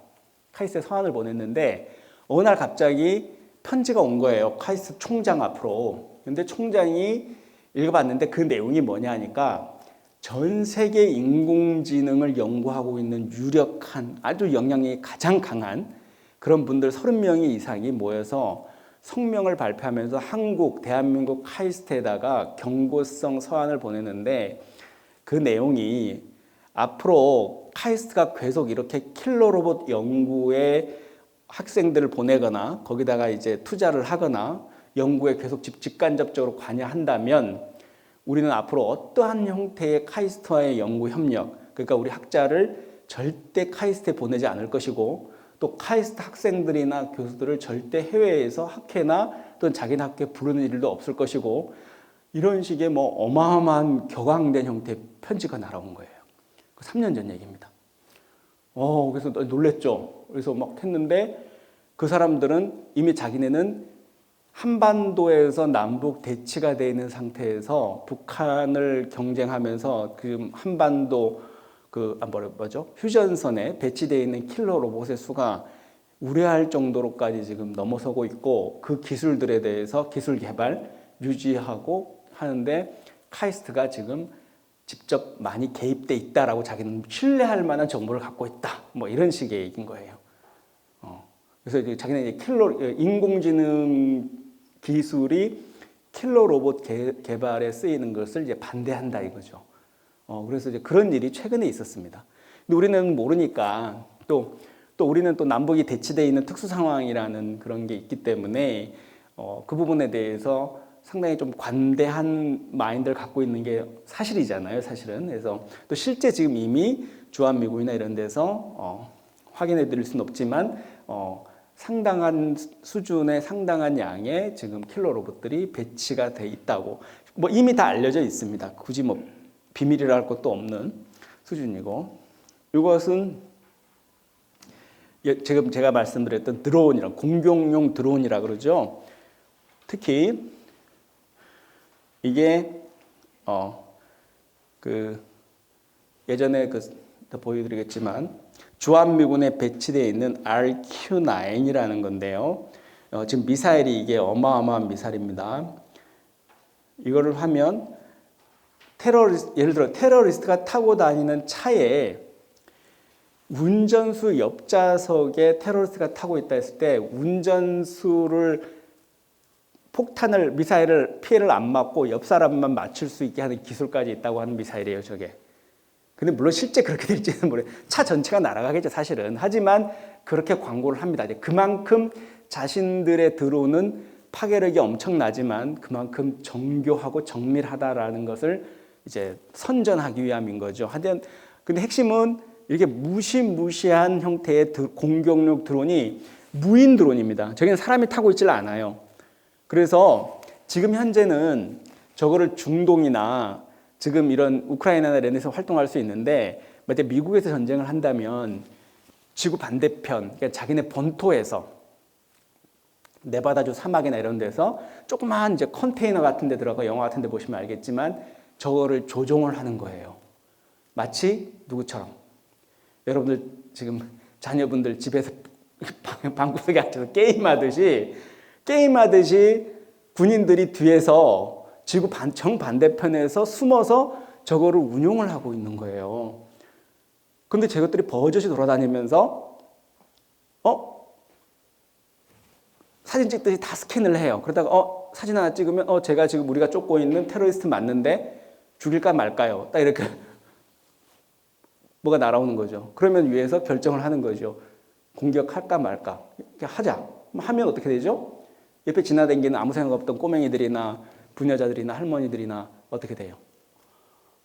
카이스트에 서한을 보냈는데 어느 날 갑자기 편지가 온 거예요. 카이스트 총장 앞으로. 근데 총장이 읽어봤는데 그 내용이 뭐냐 하니까 전 세계 인공지능을 연구하고 있는 유력한 아주 영향력이 가장 강한 그런 분들 30명이 이상이 모여서 성명을 발표하면서 대한민국 카이스트에다가 경고성 서한을 보내는데 그 내용이 앞으로 카이스트가 계속 이렇게 킬러 로봇 연구에 학생들을 보내거나 거기다가 이제 투자를 하거나 연구에 계속 직간접적으로 관여한다면 우리는 앞으로 어떠한 형태의 카이스트와의 연구 협력, 그러니까 우리 학자를 절대 카이스트에 보내지 않을 것이고 또 카이스트 학생들이나 교수들을 절대 해외에서 학회나 또는 자기네 학교에 부르는 일도 없을 것이고 이런 식의 뭐 어마어마한 격앙된 형태의 편지가 날아온 거예요. 3년 전 얘기입니다. 그래서 놀랬죠. 그래서 막 했는데 그 사람들은 이미 자기네는 한반도에서 남북 대치가 되어 있는 상태에서 북한을 경쟁하면서 지금 한반도 휴전선에 배치되어 있는 킬러 로봇의 수가 우려할 정도로까지 지금 넘어서고 있고 그 기술들에 대해서 기술 개발, 유지하고 하는데 카이스트가 지금 직접 많이 개입돼 있다라고 자기는 신뢰할 만한 정보를 갖고 있다. 뭐 이런 식의 얘기인 거예요. 그래서 이제 자기는 인공지능 기술이 킬러 로봇 개발에 쓰이는 것을 이제 반대한다 이거죠. 그래서 이제 그런 일이 최근에 있었습니다. 근데 우리는 모르니까 또 우리는 또 남북이 대치되어 있는 특수 상황이라는 그런 게 있기 때문에 그 부분에 대해서 상당히 좀 관대한 마인드를 갖고 있는 게 사실이잖아요, 사실은. 그래서 또 실제 지금 이미 주한미군이나 이런 데서 확인해 드릴 수는 없지만 상당한 수준의 상당한 양의 지금 킬러 로봇들이 배치가 돼 있다고 뭐 이미 다 알려져 있습니다. 굳이 뭐 비밀이라 할 것도 없는 수준이고, 이것은 지금 제가 말씀드렸던 드론이랑 공격용 드론이라 그러죠. 특히 이게 예전에 보여드리겠지만 주한미군에 배치되어 있는 RQ-9이라는 건데요. 지금 미사일이 이게 어마어마한 미사일입니다. 이거를 하면 예를 들어 테러리스트가 타고 다니는 차에 운전수 옆좌석에 테러리스트가 타고 있다 했을 때 운전수를 미사일을 피해를 안 맞고 옆 사람만 맞출 수 있게 하는 기술까지 있다고 하는 미사일이에요, 저게. 근데 물론 실제 그렇게 될지는 모르겠어요. 차 전체가 날아가겠죠, 사실은. 하지만 그렇게 광고를 합니다. 그만큼 자신들의 드론은 파괴력이 엄청나지만 그만큼 정교하고 정밀하다라는 것을 이제 선전하기 위함인 거죠. 근데 핵심은 이렇게 무시무시한 형태의 공격용 드론이 무인 드론입니다. 저기는 사람이 타고 있질 않아요. 그래서 지금 현재는 저거를 중동이나 지금 이런 우크라이나나 이런 데서 활동할 수 있는데, 만약에 미국에서 전쟁을 한다면 지구 반대편, 그러니까 자기네 본토에서 네바다주 사막이나 이런 데서 조그마한 이제 컨테이너 같은 데 들어가, 영화 같은 데 보시면 알겠지만 저거를 조종을 하는 거예요. 마치 누구처럼 여러분들 지금 자녀분들 집에서 방구석에 앉아서 게임하듯이 군인들이 뒤에서 지구 정반대편에서 숨어서 저거를 운용을 하고 있는 거예요. 근데 저것들이 버젓이 돌아다니면서 사진 찍듯이 다 스캔을 해요. 그러다가 사진 하나 찍으면 제가 지금 우리가 쫓고 있는 테러리스트 맞는데 죽일까 말까요? 딱 이렇게 뭐가 날아오는 거죠. 그러면 위에서 결정을 하는 거죠. 공격할까 말까. 이렇게 하자. 하면 어떻게 되죠? 옆에 지나다니는 아무 생각 없던 꼬맹이들이나 부녀자들이나 할머니들이나 어떻게 돼요?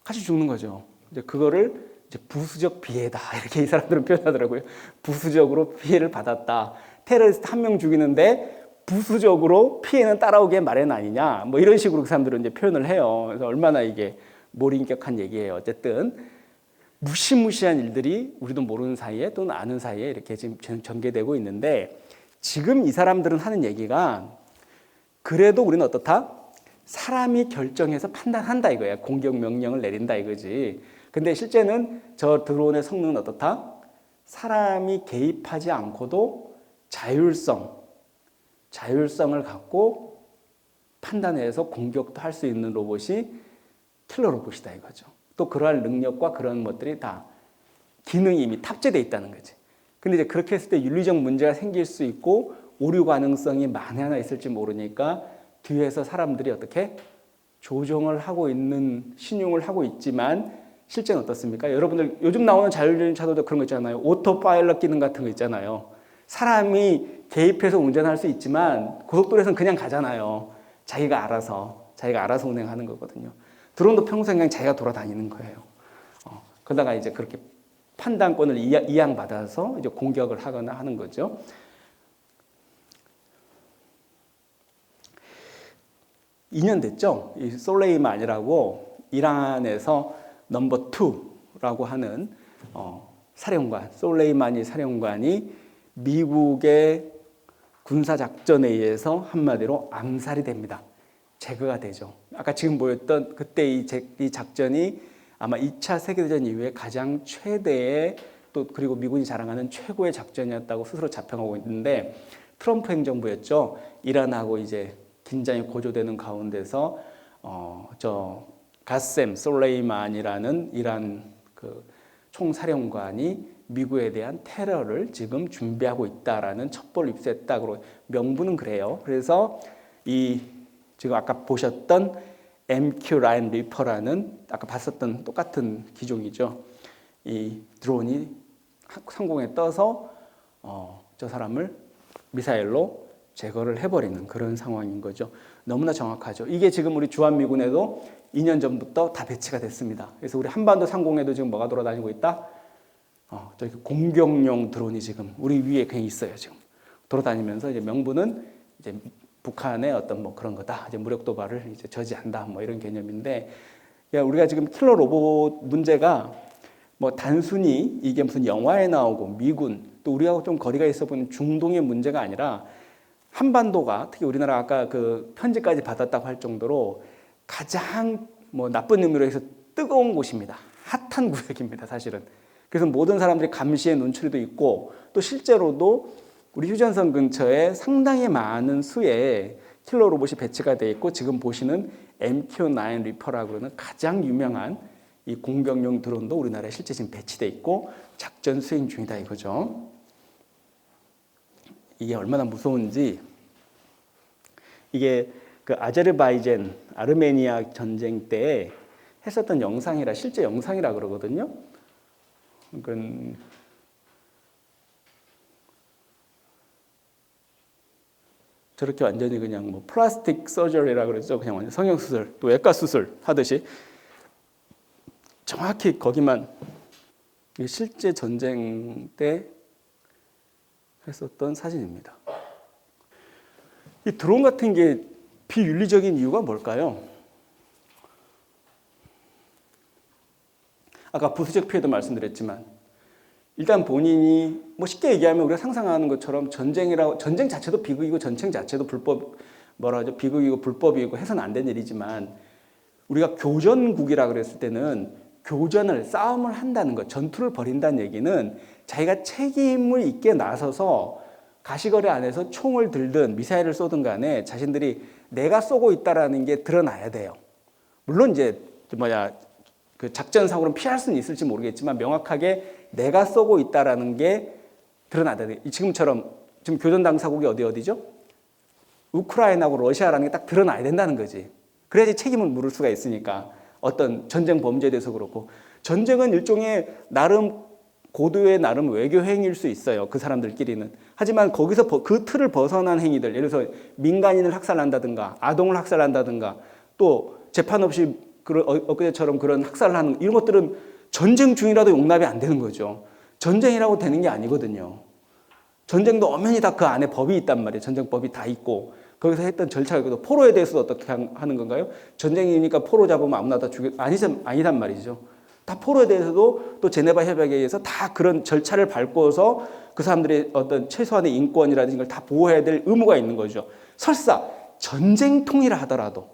같이 죽는 거죠. 이제 그거를 이제 부수적 피해다, 이렇게 이 사람들은 표현하더라고요. 부수적으로 피해를 받았다. 테러리스트 한 명 죽이는데 부수적으로 피해는 따라오게 마련 아니냐. 뭐 이런 식으로 그 사람들은 이제 표현을 해요. 그래서 얼마나 이게 몰인격한 얘기예요. 어쨌든 무시무시한 일들이 우리도 모르는 사이에 또는 아는 사이에 이렇게 지금 전개되고 있는데, 지금 이 사람들은 하는 얘기가 그래도 우리는 어떻다? 사람이 결정해서 판단한다 이거야. 공격 명령을 내린다 이거지. 근데 실제는 저 드론의 성능은 어떻다? 사람이 개입하지 않고도 자율성을 갖고 판단해서 공격도 할 수 있는 로봇이 킬러 로봇이다 이거죠. 또 그러한 능력과 그런 것들이 다 기능이 이미 탑재되어 있다는 거지. 근데 이제 그렇게 했을 때 윤리적 문제가 생길 수 있고 오류 가능성이 만에 하나 있을지 모르니까 뒤에서 사람들이 어떻게 조종을 하고 있는, 신용을 하고 있지만 실제는 어떻습니까? 여러분들 요즘 나오는 자율주행 차도 그런 거 있잖아요. 오토 파일럿 기능 같은 거 있잖아요. 사람이 개입해서 운전할 수 있지만 고속도로에서는 그냥 가잖아요. 자기가 알아서 운행하는 거거든요. 드론도 평소에 그냥 자기가 돌아다니는 거예요. 그러다가 이제 그렇게 판단권을 이양받아서 이제 공격을 하거나 하는 거죠. (2) 년 됐죠. 이 솔레이만이라고 이란에서 넘버 2라고 하는 사령관, 솔레이마니 사령관이 미국의 군사작전에 의해서 한마디로 암살이 됩니다. 제거가 되죠. 아까 지금 보였던 그때 이 작전이 아마 2차 세계대전 이후에 가장 최대의, 또 그리고 미군이 자랑하는 최고의 작전이었다고 스스로 자평하고 있는데, 트럼프 행정부였죠. 이란하고 이제 긴장이 고조되는 가운데서 저 가셈 솔레이만이라는 이란 그 총사령관이 미국에 대한 테러를 지금 준비하고 있다라는 첩보를 입수했다고, 명분은 그래요. 그래서 이 지금 아까 보셨던 MQ-9 리퍼라는 아까 봤었던 똑같은 기종이죠. 이 드론이 상공에 떠서 저 사람을 미사일로 제거를 해버리는 그런 상황인 거죠. 너무나 정확하죠. 이게 지금 우리 주한미군에도 2년 전부터 다 배치가 됐습니다. 그래서 우리 한반도 상공에도 지금 뭐가 돌아다니고 있다? 저기 공격용 드론이 지금 우리 위에 그냥 있어요. 지금 돌아다니면서 이제 명분은 이제 북한의 어떤 뭐 그런 거다. 이제 무력 도발을 이제 저지한다. 뭐 이런 개념인데, 야, 우리가 지금 킬러 로봇 문제가 뭐 단순히 이게 무슨 영화에 나오고 미군 또 우리하고 좀 거리가 있어 보이는 중동의 문제가 아니라 한반도가 특히 우리나라 아까 그 편지까지 받았다고 할 정도로 가장 뭐 나쁜 의미로 해서 뜨거운 곳입니다. 핫한 구역입니다, 사실은. 그래서 모든 사람들이 감시의 눈초리도 있고 또 실제로도 우리 휴전선 근처에 상당히 많은 수의 킬러 로봇이 배치가 되어 있고 지금 보시는 MQ-9 리퍼라고 그러는 가장 유명한 이 공격용 드론도 우리나라에 실제 지금 배치되어 있고 작전 수행 중이다 이거죠. 이게 얼마나 무서운지, 이게 그 아제르바이잔, 아르메니아 전쟁 때 했었던 영상이라 실제 영상이라 그러거든요. 그러니까 저렇게 완전히 그냥 뭐 플라스틱 서저리라 그러죠. 그냥 완전 성형수술, 또 외과수술 하듯이 정확히 거기만 실제 전쟁 때 했었던 사진입니다. 이 드론 같은 게 비윤리적인 이유가 뭘까요? 아까 부수적 피해도 말씀드렸지만 일단 본인이 뭐 쉽게 얘기하면 우리가 상상하는 것처럼 전쟁 자체도 비극이고 전쟁 자체도 비극이고 불법이고 해서는 안 된 일이지만 우리가 교전국이라 그랬을 때는 싸움을 한다는 것, 전투를 벌인다는 얘기는 자기가 책임을 있게 나서서 가시거리 안에서 총을 들든 미사일을 쏘든 간에 자신들이 내가 쏘고 있다라는 게 드러나야 돼요. 물론 이제 그 작전상으로는 피할 수는 있을지 모르겠지만 명확하게 내가 쏘고 있다라는 게 드러나야 돼. 지금 교전 당사국이 어디죠? 우크라이나하고 러시아라는 게 딱 드러나야 된다는 거지. 그래야지 책임을 물을 수가 있으니까. 어떤 전쟁 범죄에 대해서 그렇고, 전쟁은 일종의 고도의 나름 외교 행위일 수 있어요. 그 사람들끼리는. 하지만 거기서 그 틀을 벗어난 행위들, 예를 들어서 민간인을 학살한다든가 아동을 학살한다든가 또 재판 없이 엊그제처럼 그런 학살을 하는 이런 것들은 전쟁 중이라도 용납이 안 되는 거죠. 전쟁이라고 되는 게 아니거든요. 전쟁도 엄연히 다 그 안에 법이 있단 말이에요. 전쟁법이 다 있고 거기서 했던 절차가 있고, 포로에 대해서도 어떻게 하는 건가요? 전쟁이니까 포로 잡으면 아무나 다 아니단 말이죠. 다 포로에 대해서도 또 제네바 협약에 의해서 다 그런 절차를 밟고서 그 사람들의 어떤 최소한의 인권이라든지 걸 다 보호해야 될 의무가 있는 거죠. 설사 전쟁통이라 하더라도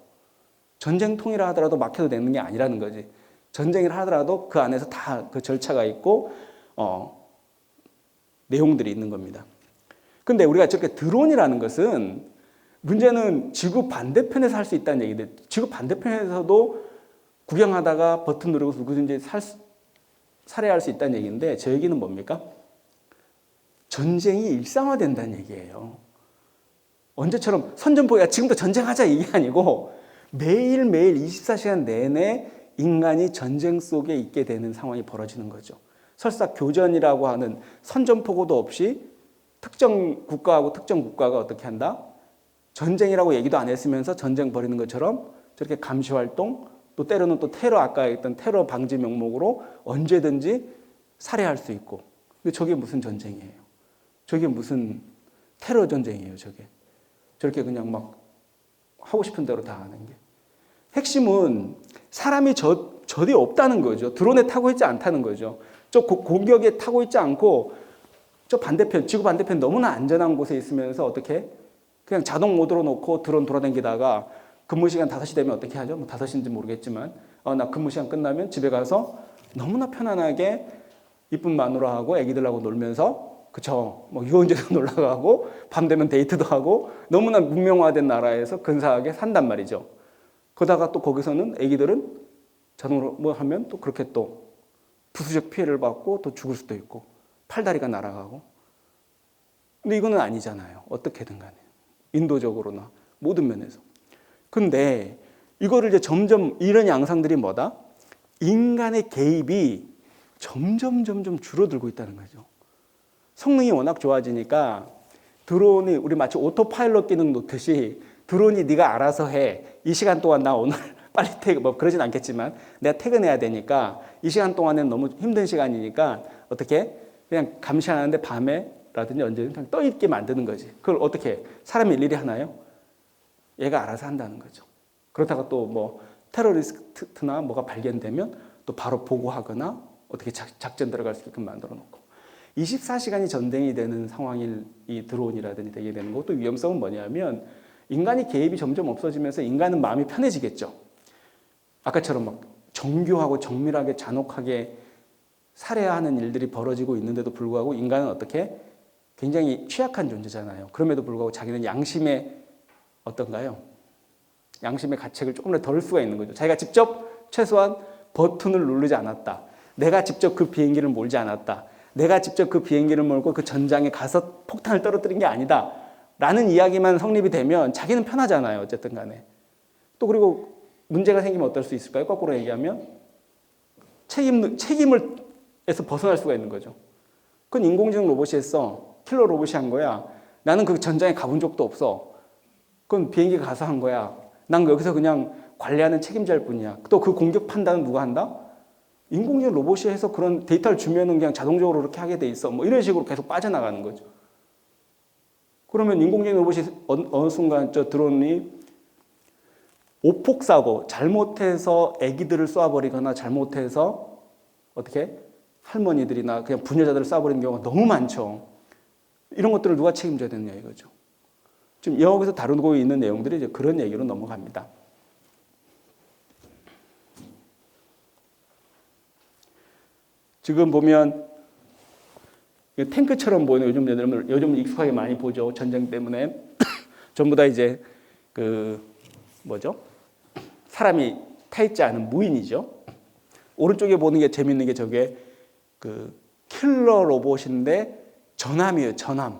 막혀도 되는 게 아니라는 거지. 전쟁을 하더라도 그 안에서 다 그 절차가 있고 내용들이 있는 겁니다. 근데 우리가 저렇게 드론이라는 것은 문제는 지구 반대편에서 할 수 있다는 얘기인데, 지구 반대편에서도 구경하다가 버튼 누르고 누구든지 살해할 수 있다는 얘기인데, 제 얘기는 뭡니까? 전쟁이 일상화된다는 얘기예요. 언제처럼 선전포기가 지금도 전쟁하자 이게 아니고 매일매일 24시간 내내 인간이 전쟁 속에 있게 되는 상황이 벌어지는 거죠. 설사 교전이라고 하는 선전포고도 없이 특정 국가가 어떻게 한다? 전쟁이라고 얘기도 안 했으면서 전쟁 벌이는 것처럼 저렇게 감시활동, 또 때로는 또 아까 했던 테러 방지 명목으로 언제든지 살해할 수 있고. 근데 저게 무슨 전쟁이에요? 저게 무슨 테러 전쟁이에요, 저게. 저렇게 그냥 막 하고 싶은 대로 다 하는 게. 핵심은 사람이 저리 없다는 거죠. 드론에 타고 있지 않다는 거죠. 저 공격에 타고 있지 않고 저 반대편, 지구 반대편 너무나 안전한 곳에 있으면서 어떻게 그냥 자동 모드로 놓고 드론 돌아다니다가 근무 시간 5시 되면 어떻게 하죠? 뭐 5시인지 모르겠지만 나 근무 시간 끝나면 집에 가서 너무나 편안하게 이쁜 마누라하고 애기들하고 놀면서 뭐 유원지도 놀러 가고 밤 되면 데이트도 하고 너무나 문명화된 나라에서 근사하게 산단 말이죠. 그러다가 또 거기서는 애기들은 자동으로 뭐 하면 또 그렇게 또 부수적 피해를 받고 또 죽을 수도 있고 팔다리가 날아가고. 근데 이거는 아니잖아요. 어떻게든 간에. 인도적으로나 모든 면에서. 근데 이거를 이제 점점 이런 양상들이 뭐다? 인간의 개입이 점점 줄어들고 있다는 거죠. 성능이 워낙 좋아지니까 드론이 우리 마치 오토파일럿 기능 놓듯이 드론이 네가 알아서 해. 이 시간 동안 나 오늘 빨리 뭐 그러진 않겠지만 내가 퇴근해야 되니까 이 시간 동안은 너무 힘든 시간이니까 어떻게 그냥 감시 안 하는데 밤에라든지 언제든 그냥 떠 있게 만드는 거지. 그걸 어떻게 사람이 일일이 하나요? 얘가 알아서 한다는 거죠. 그렇다가 또 뭐 테러리스트나 뭐가 발견되면 또 바로 보고하거나 어떻게 작전 들어갈 수 있게끔 만들어 놓고 24시간이 전쟁이 되는 상황일 이 드론이라든지 되게 되는 거. 또 위험성은 뭐냐면 인간이 개입이 점점 없어지면서 인간은 마음이 편해지겠죠. 아까처럼 막 정교하고 정밀하게 잔혹하게 살해하는 일들이 벌어지고 있는데도 불구하고 인간은 어떻게 굉장히 취약한 존재잖아요. 그럼에도 불구하고 자기는 양심의 어떤가요? 양심의 가책을 조금 덜 수가 있는 거죠. 자기가 직접 최소한 버튼을 누르지 않았다. 내가 직접 그 비행기를 몰지 않았다. 내가 직접 그 비행기를 몰고 그 전장에 가서 폭탄을 떨어뜨린 게 아니다. 라는 이야기만 성립이 되면 자기는 편하잖아요. 어쨌든 간에. 또 그리고 문제가 생기면 어떨 수 있을까요? 거꾸로 얘기하면 책임에서 벗어날 수가 있는 거죠. 그건 인공지능 로봇이 했어. 킬러 로봇이 한 거야. 나는 그 전장에 가본 적도 없어. 그건 비행기가 가서 한 거야. 난 여기서 그냥 관리하는 책임자일 뿐이야. 또 그 공격 판단은 누가 한다? 인공지능 로봇이 해서 그런 데이터를 주면은 그냥 자동적으로 그렇게 하게 돼 있어. 뭐 이런 식으로 계속 빠져나가는 거죠. 그러면 인공지능 로봇이 어느 순간 저 드론이 오폭 사고, 잘못해서 아기들을 쏴버리거나 잘못해서 어떻게 할머니들이나 그냥 부녀자들을 쏴버리는 경우가 너무 많죠. 이런 것들을 누가 책임져야 되느냐 이거죠. 지금 여기서 다루고 있는 내용들이 이제 그런 얘기로 넘어갑니다. 지금 보면 탱크처럼 보이는 요즘 익숙하게 많이 보죠. 전쟁 때문에 전부 다 이제 그 뭐죠? 사람이 타 있지 않은 무인이죠. 오른쪽에 보는 게 재밌는 게 저게 그 킬러 로봇인데 전함이에요. 전함.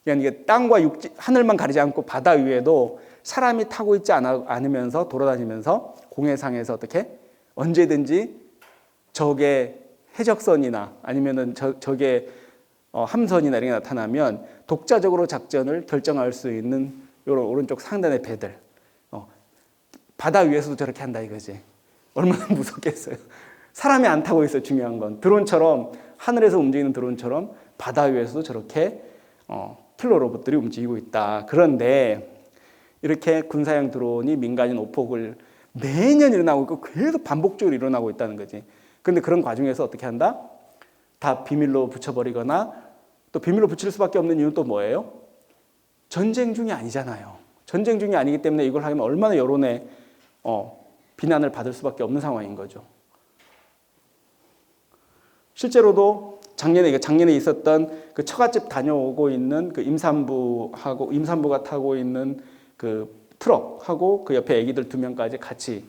그냥 이게 땅과 육지, 하늘만 가리지 않고 바다 위에도 사람이 타고 있지 않으면서 돌아다니면서 공해상에서 어떻게 언제든지 적의 해적선이나 아니면은 적의 함선이나 이런 게 나타나면 독자적으로 작전을 결정할 수 있는 이런 오른쪽 상단의 배들. 바다 위에서도 저렇게 한다 이거지. 얼마나 무섭겠어요. 사람이 안 타고 있어요. 중요한 건. 드론처럼 하늘에서 움직이는 드론처럼 바다 위에서도 저렇게 킬러 로봇들이 움직이고 있다. 그런데 이렇게 군사용 드론이 민간인 오폭을 매년 일어나고 있고 계속 반복적으로 일어나고 있다는 거지. 그런데 그런 과정에서 어떻게 한다? 다 비밀로 붙여버리거나 또 비밀로 붙일 수밖에 없는 이유는 또 뭐예요? 전쟁 중이 아니잖아요. 전쟁 중이 아니기 때문에 이걸 하면 얼마나 여론의 비난을 받을 수밖에 없는 상황인 거죠. 실제로도 작년에 있었던 그 처갓집 다녀오고 있는 그 임산부가 타고 있는 그 트럭하고 그 옆에 아기들 2명까지 같이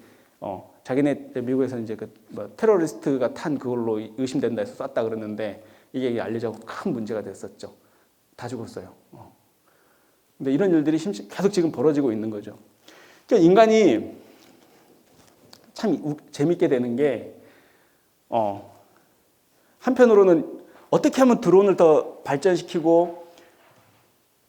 자기네 미국에서 이제 그 뭐 테러리스트가 탄 그걸로 의심된다 해서 쐈다 그러는데 이게 알려져 큰 문제가 됐었죠. 다 죽었어요. 근데 이런 일들이 계속 지금 벌어지고 있는 거죠. 그러니까 인간이 참 재밌게 되는 게 한편으로는 어떻게 하면 드론을 더 발전시키고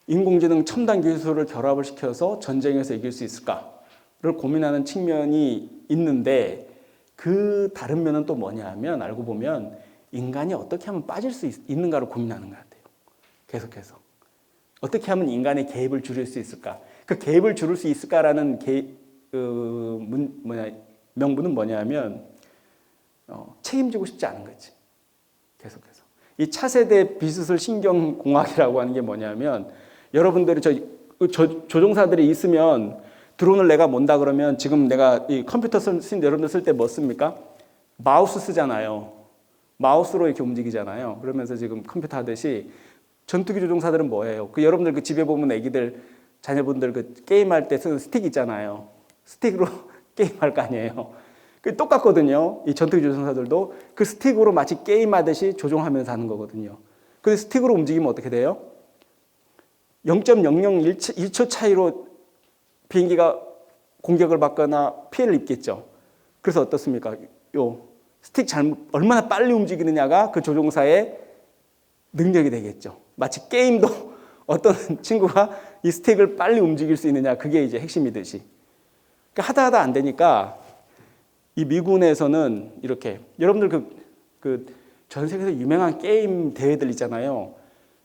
인공지능 첨단 기술을 결합을 시켜서 전쟁에서 이길 수 있을까를 고민하는 측면이 있는데 그 다른 면은 또 뭐냐 하면 알고 보면 인간이 어떻게 하면 빠질 수 있는가를 고민하는 것 같아요. 계속해서. 어떻게 하면 인간의 개입을 줄일 수 있을까? 그 개입을 줄일 수 있을까라는 명분은 뭐냐면 책임지고 싶지 않은 거지. 계속해서. 이 차세대 비스슬 신경공학이라고 하는 게 뭐냐면 여러분들이 조종사들이 있으면 드론을 내가 몬다 그러면 지금 내가 이 컴퓨터 여러분들 쓸 때 뭐 씁니까? 마우스 쓰잖아요. 마우스로 이렇게 움직이잖아요. 그러면서 지금 컴퓨터 하듯이 전투기 조종사들은 뭐예요? 여러분들 그 집에 보면 애기들 자녀분들 그 게임할 때 쓰는 스틱 있잖아요. 스틱으로 게임할 거 아니에요. 그 똑같거든요. 이 전투기 조종사들도 그 스틱으로 마치 게임하듯이 조종하면서 하는 거거든요. 근데 스틱으로 움직이면 어떻게 돼요? 0.001초 차이로 비행기가 공격을 받거나 피해를 입겠죠. 그래서 어떻습니까? 요 스틱 얼마나 빨리 움직이느냐가 그 조종사의 능력이 되겠죠. 마치 게임도 어떤 친구가 이 스택을 빨리 움직일 수 있느냐, 그게 이제 핵심이듯이. 그러니까 하다 안 되니까 이 미군에서는 이렇게 여러분들 전 세계에서 유명한 게임 대회들 있잖아요.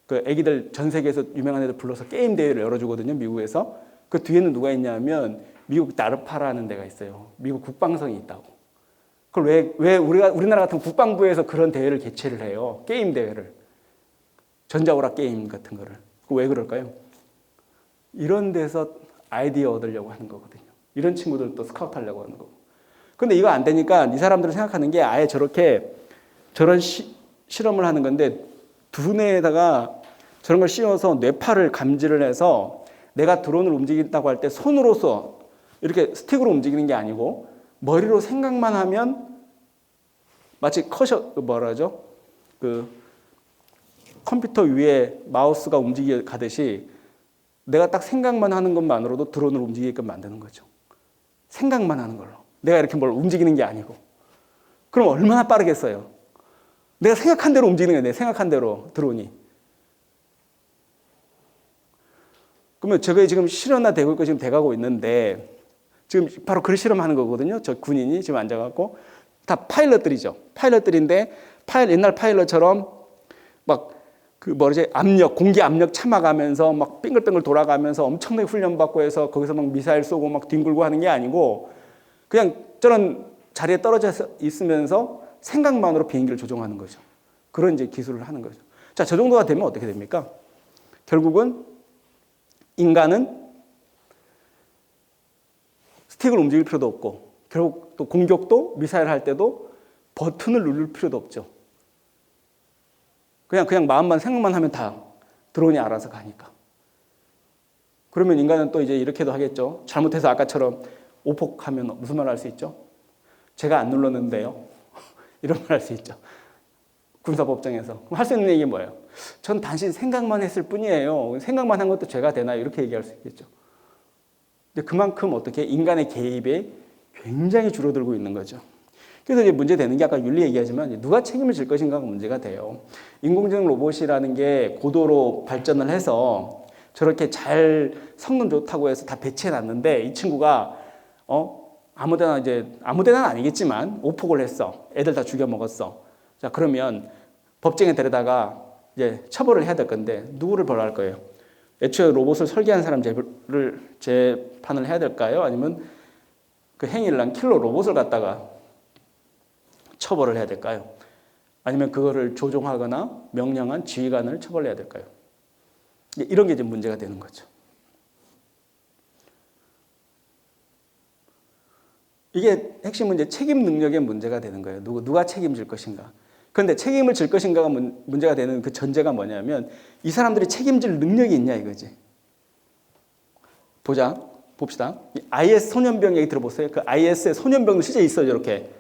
그 애기들 전 세계에서 유명한 애들 불러서 게임 대회를 열어주거든요, 미국에서. 그 뒤에는 누가 있냐면 미국 나르파라는 데가 있어요. 미국 국방성이 있다고. 그걸 왜 우리나라 같은 국방부에서 그런 대회를 개최를 해요? 게임 대회를. 전자오락 게임 같은 거를. 왜 그럴까요? 이런 데서 아이디어 얻으려고 하는 거거든요. 이런 친구들도 스카우트 하려고 하는 거고. 근데 이거 안 되니까 이 사람들은 생각하는 게 아예 저런 실험을 하는 건데 두뇌에다가 저런 걸 씌워서 뇌파를 감지를 해서 내가 드론을 움직인다고 할 때 손으로서 이렇게 스틱으로 움직이는 게 아니고 머리로 생각만 하면 마치 컴퓨터 위에 마우스가 움직여가듯이 내가 딱 생각만 하는 것만으로도 드론을 움직이게끔 만드는 거죠. 생각만 하는 걸로. 내가 이렇게 뭘 움직이는 게 아니고. 그럼 얼마나 빠르겠어요? 내가 생각한 대로 움직이는 거예요. 내 생각한 대로 드론이. 그러면 저게 지금 실현화되고 있고 지금 돼가고 있는데 지금 바로 그 실험하는 거거든요. 저 군인이 지금 앉아갖고 다 파일럿들이죠. 파일럿들인데 옛날 파일럿처럼 막 공기 압력 참아가면서 막 빙글빙글 돌아가면서 엄청나게 훈련받고 해서 거기서 막 미사일 쏘고 막 뒹굴고 하는 게 아니고 그냥 저런 자리에 떨어져 있으면서 생각만으로 비행기를 조종하는 거죠. 그런 이제 기술을 하는 거죠. 자, 저 정도가 되면 어떻게 됩니까? 결국은 인간은 스틱을 움직일 필요도 없고 결국 또 공격도 미사일 할 때도 버튼을 누를 필요도 없죠. 그냥 마음만 생각만 하면 다 드론이 알아서 가니까. 그러면 인간은 또 이제 이렇게도 하겠죠. 잘못해서 아까처럼 오폭하면 무슨 말 할 수 있죠? 제가 안 눌렀는데요. 이런 말 할 수 있죠. 군사법정에서. 그럼 할 수 있는 얘기 뭐예요? 전 단지 생각만 했을 뿐이에요. 생각만 한 것도 죄가 되나요? 이렇게 얘기할 수 있겠죠. 근데 그만큼 어떻게 인간의 개입이 굉장히 줄어들고 있는 거죠. 그래서 이제 문제되는 게 아까 윤리 얘기하지만 누가 책임을 질 것인가가 문제가 돼요. 인공지능 로봇이라는 게 고도로 발전을 해서 저렇게 잘 성능 좋다고 해서 다 배치해 놨는데 이 친구가 아무데나 아니겠지만 오폭을 했어. 애들 다 죽여 먹었어. 자, 그러면 법정에 데려다가 이제 처벌을 해야 될 건데 누구를 벌할 거예요? 애초에 로봇을 설계한 사람 재판을 해야 될까요? 아니면 그 행위를 한 킬러 로봇을 갖다가 처벌을 해야 될까요? 아니면 그거를 조종하거나 명령한 지휘관을 처벌해야 될까요? 이런 게 이제 문제가 되는 거죠. 이게 핵심은 이제 책임 능력의 문제가 되는 거예요. 누가 책임질 것인가. 그런데 책임을 질 것인가가 문제가 되는 그 전제가 뭐냐면 이 사람들이 책임질 능력이 있냐 이거지. 봅시다. IS 소년병 얘기 들어보세요. 그 IS의 소년병도 실제 있어요. 이렇게.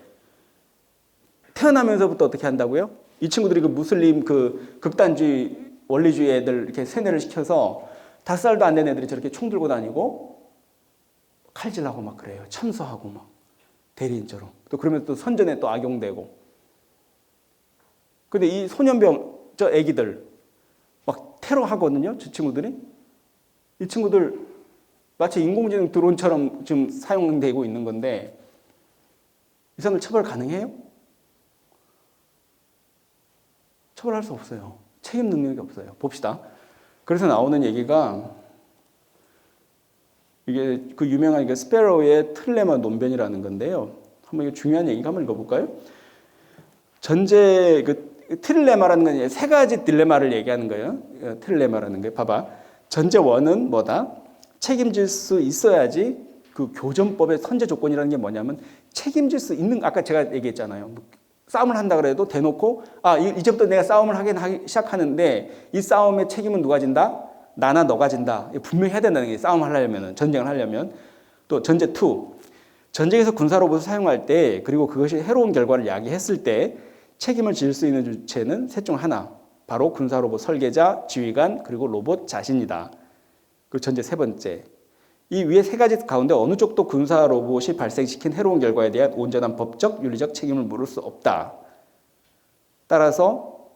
태어나면서부터 어떻게 한다고요? 이 친구들이 그 무슬림 그 극단주의 원리주의 애들 이렇게 세뇌를 시켜서 5살도 안 된 애들이 저렇게 총 들고 다니고 칼질하고 막 그래요. 참수하고 막 대리인처럼. 또 그러면 또 선전에 또 악용되고. 근데 이 소년병 저 애기들 막 테러 하거든요. 저 친구들이. 이 친구들 마치 인공지능 드론처럼 지금 사용되고 있는 건데 이 사람들 처벌 가능해요? 처벌할 수 없어요. 책임 능력이 없어요. 봅시다. 그래서 나오는 얘기가 이게 그 유명한 그 스페로의 트릴레마 논변이라는 건데요. 한번 이거 중요한 얘기가 한번 읽어볼까요? 전제 그 트릴레마라는 건 세 가지 딜레마를 얘기하는 거예요. 트릴레마라는 게 봐봐. 전제 원은 뭐다? 책임질 수 있어야지 그 교전법의 선제 조건이라는 게 뭐냐면 책임질 수 있는 아까 제가 얘기했잖아요. 싸움을 한다 그래도 대놓고 이제부터 내가 싸움을 하기 시작하는데 이 싸움의 책임은 누가 진다? 나나 너가 진다. 분명히 해야 된다는 게 싸움을 하려면 전쟁을 하려면 또 전제 2 전쟁에서 군사로봇을 사용할 때 그리고 그것이 해로운 결과를 야기했을 때 책임을 질 수 있는 주체는 셋 중 하나 바로 군사로봇 설계자, 지휘관 그리고 로봇 자신이다. 그 전제 3번째 이 위에 3가지 가운데 어느 쪽도 군사 로봇이 발생시킨 해로운 결과에 대한 온전한 법적, 윤리적 책임을 물을 수 없다. 따라서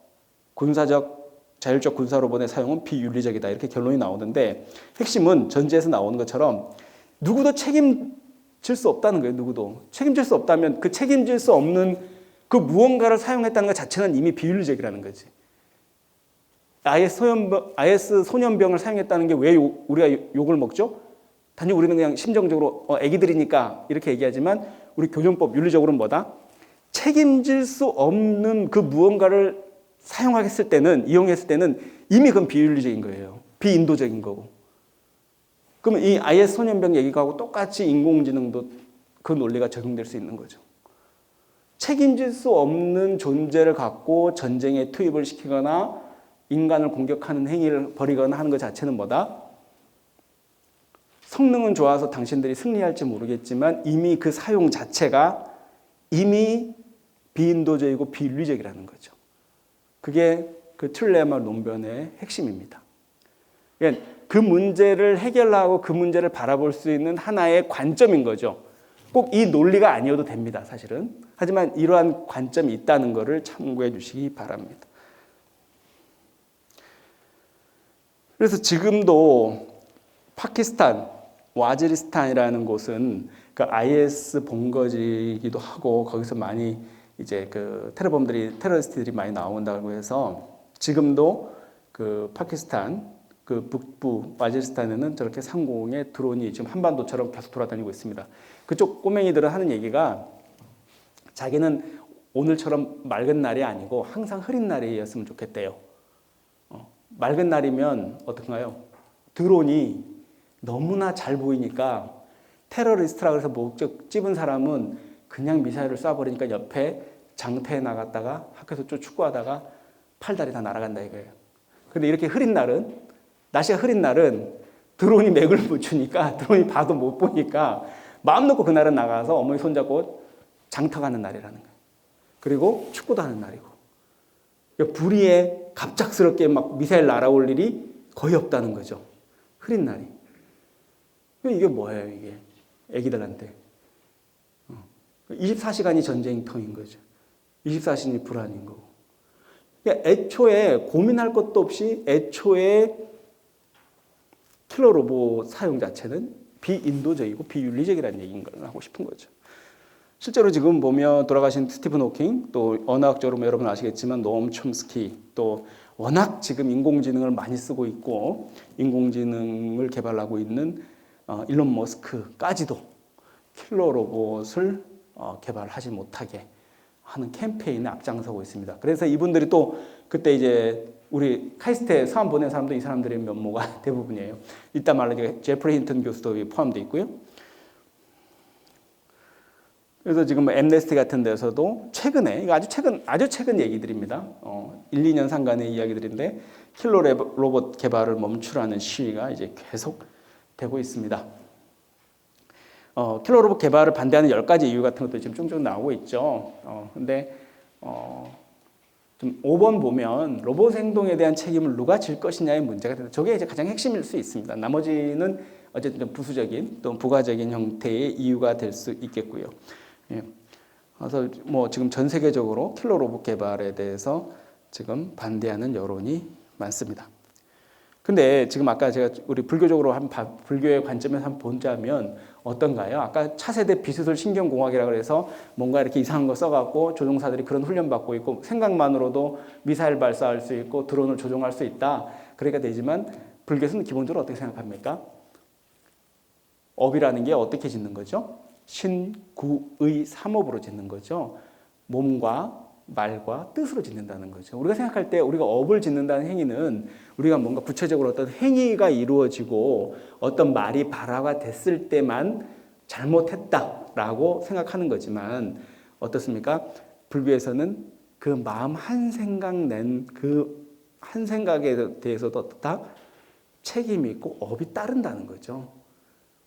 군사적 자율적 군사 로봇의 사용은 비윤리적이다 이렇게 결론이 나오는데 핵심은 전제에서 나오는 것처럼 누구도 책임질 수 없다는 거예요. 누구도 책임질 수 없다면 그 책임질 수 없는 그 무언가를 사용했다는 것 자체는 이미 비윤리적이라는 거지. IS 소년병을 사용했다는 게 왜 우리가 욕을 먹죠? 단지 우리는 그냥 심정적으로 애기들이니까 이렇게 얘기하지만 우리 교정법 윤리적으로는 뭐다? 책임질 수 없는 그 무언가를 사용했을 때는, 이용했을 때는 이미 그건 비윤리적인 거예요. 비인도적인 거고. 그러면 이 IS 소년병 얘기하고 똑같이 인공지능도 그 논리가 적용될 수 있는 거죠. 책임질 수 없는 존재를 갖고 전쟁에 투입을 시키거나 인간을 공격하는 행위를 벌이거나 하는 것 자체는 뭐다? 성능은 좋아서 당신들이 승리할지 모르겠지만 이미 그 사용 자체가 이미 비인도적이고 비윤리적이라는 거죠. 그게 그 툴레마 논변의 핵심입니다. 그러니까 그 문제를 해결하고 그 문제를 바라볼 수 있는 하나의 관점인 거죠. 꼭 이 논리가 아니어도 됩니다, 사실은. 하지만 이러한 관점이 있다는 것을 참고해 주시기 바랍니다. 그래서 지금도 파키스탄, 와지리스탄이라는 곳은 그 IS 본거지이기도 하고 거기서 많이 이제 그 테러리스트들이 많이 나온다고 해서 지금도 그 파키스탄 그 북부 와지리스탄에는 저렇게 상공에 드론이 지금 한반도처럼 계속 돌아다니고 있습니다. 그쪽 꼬맹이들은 하는 얘기가 자기는 오늘처럼 맑은 날이 아니고 항상 흐린 날이었으면 좋겠대요. 맑은 날이면 어떤가요? 드론이 너무나 잘 보이니까 테러리스트라고 해서 목적 찝은 사람은 그냥 미사일을 쏴버리니까 옆에 장터에 나갔다가 학교에서 좀 축구하다가 팔다리 다 날아간다 이거예요. 근데 이렇게 흐린 날은, 날씨가 흐린 날은 드론이 맥을 못 추니까 드론이 봐도 못 보니까 마음 놓고 그날은 나가서 어머니 손잡고 장터 가는 날이라는 거예요. 그리고 축구도 하는 날이고. 불의에 갑작스럽게 막 미사일 날아올 일이 거의 없다는 거죠. 흐린 날이. 이게 뭐예요, 이게? 애기들한테. 24시간이 전쟁터인 거죠. 24시간이 불안인 거고. 그러니까 애초에 고민할 것도 없이 애초에 킬러 로봇 사용 자체는 비인도적이고 비윤리적이라는 얘기인 걸 하고 싶은 거죠. 실제로 지금 보면 돌아가신 스티븐 호킹, 또 언어학적으로 여러분 아시겠지만 노엄 촘스키, 또 워낙 지금 인공지능을 많이 쓰고 있고 인공지능을 개발하고 있는 일론 머스크까지도 킬러 로봇을 개발하지 못하게 하는 캠페인에 앞장서고 있습니다. 그래서 이분들이 또 그때 이제 우리 카이스트에 사안 보낸 사람도 이 사람들의 면모가 대부분이에요. 이따 말로 제프리 힌튼 교수도 포함되어 있고요. 그래서 지금 엠네스티 같은 데서도 최근에, 이거 아주 최근 얘기들입니다. 1, 2년 상간의 이야기들인데 킬러 로봇 개발을 멈추라는 시위가 이제 계속 되고 있습니다. 킬러 로봇 개발을 반대하는 10가지 이유 같은 것도 지금 쫑쫑 나오고 있죠. 근데 좀 5번 보면 로봇 행동에 대한 책임을 누가 질 것이냐의 문제가 된다. 저게 이제 가장 핵심일 수 있습니다. 나머지는 어쨌든 좀 부수적인 또 부가적인 형태의 이유가 될 수 있겠고요. 예. 그래서 뭐 지금 전 세계적으로 킬러 로봇 개발에 대해서 지금 반대하는 여론이 많습니다. 근데 지금 아까 제가 우리 불교적으로 불교의 관점에서 한번 보자면 어떤가요? 아까 차세대 비수술 신경공학이라고 해서 뭔가 이렇게 이상한 거 써갖고 조종사들이 그런 훈련 받고 있고 생각만으로도 미사일 발사할 수 있고 드론을 조종할 수 있다. 그러니까 되지만 불교에서는 기본적으로 어떻게 생각합니까? 업이라는 게 어떻게 짓는 거죠? 신구의 삼업으로 짓는 거죠. 몸과 말과 뜻으로 짓는다는 거죠. 우리가 생각할 때 우리가 업을 짓는다는 행위는 우리가 뭔가 구체적으로 어떤 행위가 이루어지고 어떤 말이 발화가 됐을 때만 잘못했다라고 생각하는 거지만 어떻습니까? 불교에서는 그 마음 한 생각 낸 그 한 생각에 대해서도 어떻다? 책임이 있고 업이 따른다는 거죠.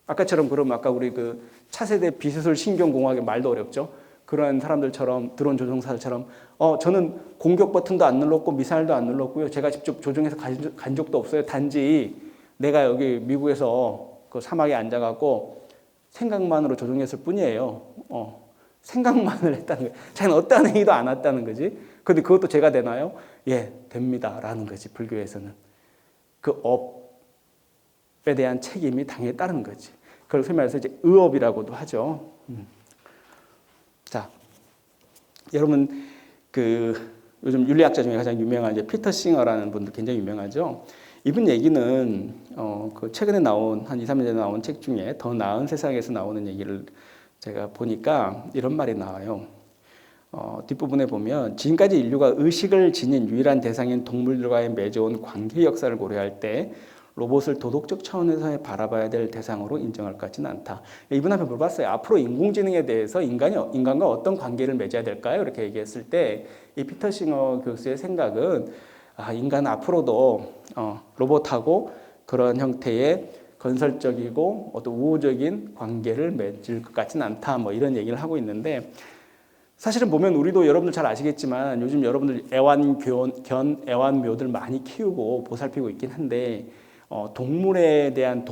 아까처럼 그럼 아까 우리 그 차세대 비수술 신경공학의 말도 어렵죠. 그런 사람들처럼 드론 조종사들처럼 저는 공격 버튼도 안 눌렀고 미사일도 안 눌렀고요. 제가 직접 조종해서 간 적도 없어요. 단지 내가 여기 미국에서 그 사막에 앉아갖고 생각만으로 조종했을 뿐이에요. 생각만을 했다는 거예요. 자기는 어떤 행위도 안 했다는 거지. 근데 그것도 제가 되나요? 예, 됩니다라는 거지. 불교에서는 그 업에 대한 책임이 당연히 따르는 거지. 그걸 소위 말해서 이제 의업이라고도 하죠. 자, 여러분 그 요즘 윤리학자 중에 가장 유명한 이제 피터 싱어라는 분도 굉장히 유명하죠. 이분 얘기는 그 최근에 나온 한 2, 3년 전에 나온 책 중에 더 나은 세상에서 나오는 얘기를 제가 보니까 이런 말이 나와요. 뒷부분에 보면 지금까지 인류가 의식을 지닌 유일한 대상인 동물들과의 맺어온 관계 역사를 고려할 때 로봇을 도덕적 차원에서 바라봐야 될 대상으로 인정할 것 같지는 않다. 이분 앞에 물어봤어요. 앞으로 인공지능에 대해서 인간과 어떤 관계를 맺어야 될까요? 이렇게 얘기했을 때 이 피터 싱어 교수의 생각은 인간은 앞으로도 로봇하고 그런 형태의 건설적이고 어떤 우호적인 관계를 맺을 것 같지는 않다. 뭐 이런 얘기를 하고 있는데 사실은 보면 우리도 여러분들 잘 아시겠지만 요즘 여러분들 애완묘들 많이 키우고 보살피고 있긴 한데 동물에 대한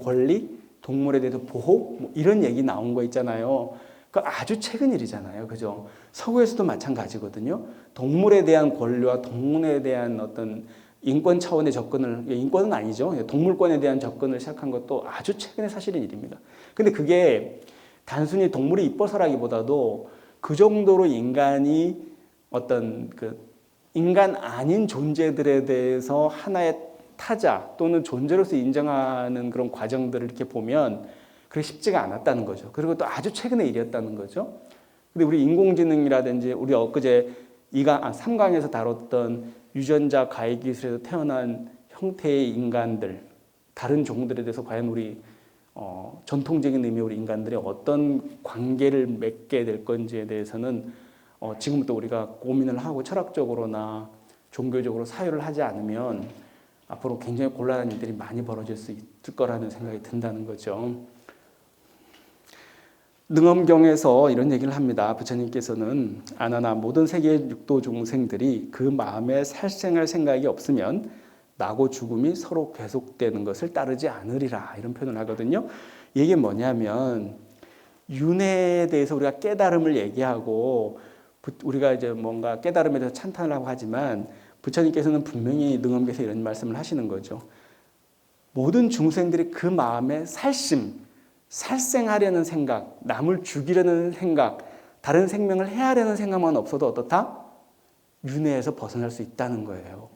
권리, 동물에 대해서 보호 뭐 이런 얘기 나온 거 있잖아요. 그 아주 최근 일이잖아요, 그죠? 서구에서도 마찬가지거든요. 동물에 대한 권리와 동물에 대한 어떤 인권 차원의 접근을 인권은 아니죠. 동물권에 대한 접근을 시작한 것도 아주 최근의 사실인 일입니다. 근데 그게 단순히 동물이 이뻐서라기보다도 그 정도로 인간이 어떤 그 인간 아닌 존재들에 대해서 하나의 타자 또는 존재로서 인정하는 그런 과정들을 이렇게 보면 그게 쉽지가 않았다는 거죠. 그리고 또 아주 최근의 일이었다는 거죠. 근데 우리 인공지능이라든지 우리 엊그제 3강에서 다뤘던 유전자 가해 기술에서 태어난 형태의 인간들, 다른 종들에 대해서 과연 우리 전통적인 의미의 우리 인간들이 어떤 관계를 맺게 될 건지에 대해서는 지금부터 우리가 고민을 하고 철학적으로나 종교적으로 사유를 하지 않으면 앞으로 굉장히 곤란한 일들이 많이 벌어질 수 있을 거라는 생각이 든다는 거죠. 능엄경에서 이런 얘기를 합니다. 부처님께서는 아나나 모든 세계의 육도 중생들이 그 마음에 살생할 생각이 없으면 나고 죽음이 서로 계속되는 것을 따르지 않으리라 이런 표현을 하거든요. 이게 뭐냐면 윤회에 대해서 우리가 깨달음을 얘기하고 우리가 이제 뭔가 깨달음에 대해서 찬탄을 하고 하지만 부처님께서는 분명히 능엄경에서 이런 말씀을 하시는 거죠. 모든 중생들이 그 마음에 살생하려는 생각, 남을 죽이려는 생각, 다른 생명을 해하려는 생각만 없어도 어떻다? 윤회에서 벗어날 수 있다는 거예요.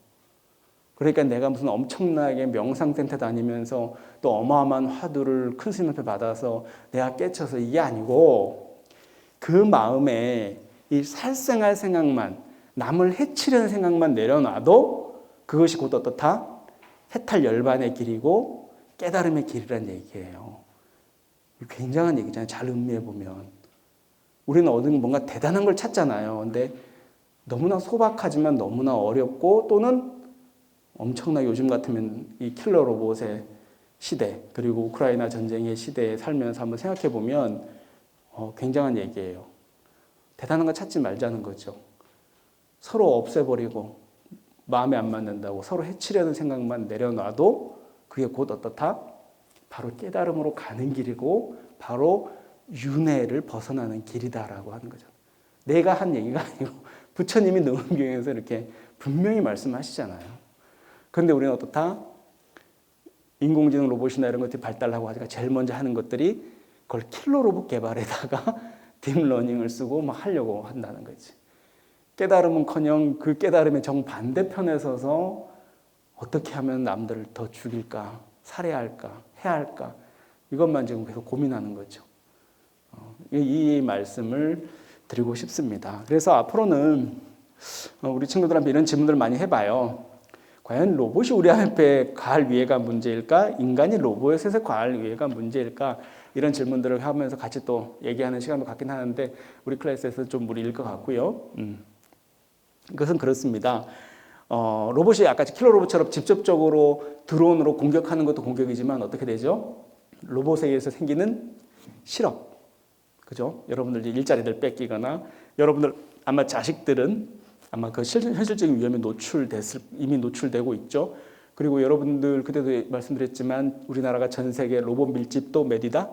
그러니까 내가 무슨 엄청나게 명상센터 다니면서 또 어마어마한 화두를 큰 스님 앞에 받아서 내가 깨쳐서 이게 아니고 그 마음에 이 살생할 생각만, 남을 해치려는 생각만 내려놔도 그것이 곧 어떻다? 해탈 열반의 길이고 깨달음의 길이라는 얘기예요. 굉장한 얘기잖아요. 잘 음미해 보면. 우리는 어떤 뭔가 대단한 걸 찾잖아요. 근데 너무나 소박하지만 너무나 어렵고 또는 엄청나게 요즘 같으면 이 킬러 로봇의 시대 그리고 우크라이나 전쟁의 시대에 살면서 한번 생각해 보면 굉장한 얘기예요. 대단한 거 찾지 말자는 거죠. 서로 없애버리고 마음에 안 맞는다고 서로 해치려는 생각만 내려놔도 그게 곧 어떻다? 바로 깨달음으로 가는 길이고 바로 윤회를 벗어나는 길이다라고 하는 거죠. 내가 한 얘기가 아니고 부처님이 능엄경에서 이렇게 분명히 말씀하시잖아요. 그런데 우리는 어떻다? 인공지능 로봇이나 이런 것들이 발달하고 하니까 제일 먼저 하는 것들이 그걸 킬러 로봇 개발에다가 딥러닝을 쓰고 막 하려고 한다는 거지. 깨달음은커녕 그 깨달음의 정반대편에 서서 어떻게 하면 남들을 더 죽일까, 살해할까, 해할까 이것만 지금 계속 고민하는 거죠. 이 말씀을 드리고 싶습니다. 그래서 앞으로는 우리 친구들한테 이런 질문들을 많이 해봐요. 과연 로봇이 우리 앞에 가할 위해가 문제일까? 인간이 로봇에서 가할 위해가 문제일까? 이런 질문들을 하면서 같이 또 얘기하는 시간도 갖긴 하는데 우리 클래스에서 좀 무리일 것 같고요. 그것은 그렇습니다. 로봇이 아까 킬러 로봇처럼 직접적으로 드론으로 공격하는 것도 공격이지만 어떻게 되죠? 로봇에 의해서 생기는 실업. 그죠? 여러분들 일자리들 뺏기거나 여러분들 아마 자식들은 아마 그 현실적인 위험에 이미 노출되고 있죠. 그리고 여러분들 그때도 말씀드렸지만 우리나라가 전 세계 로봇 밀집도 몇이다?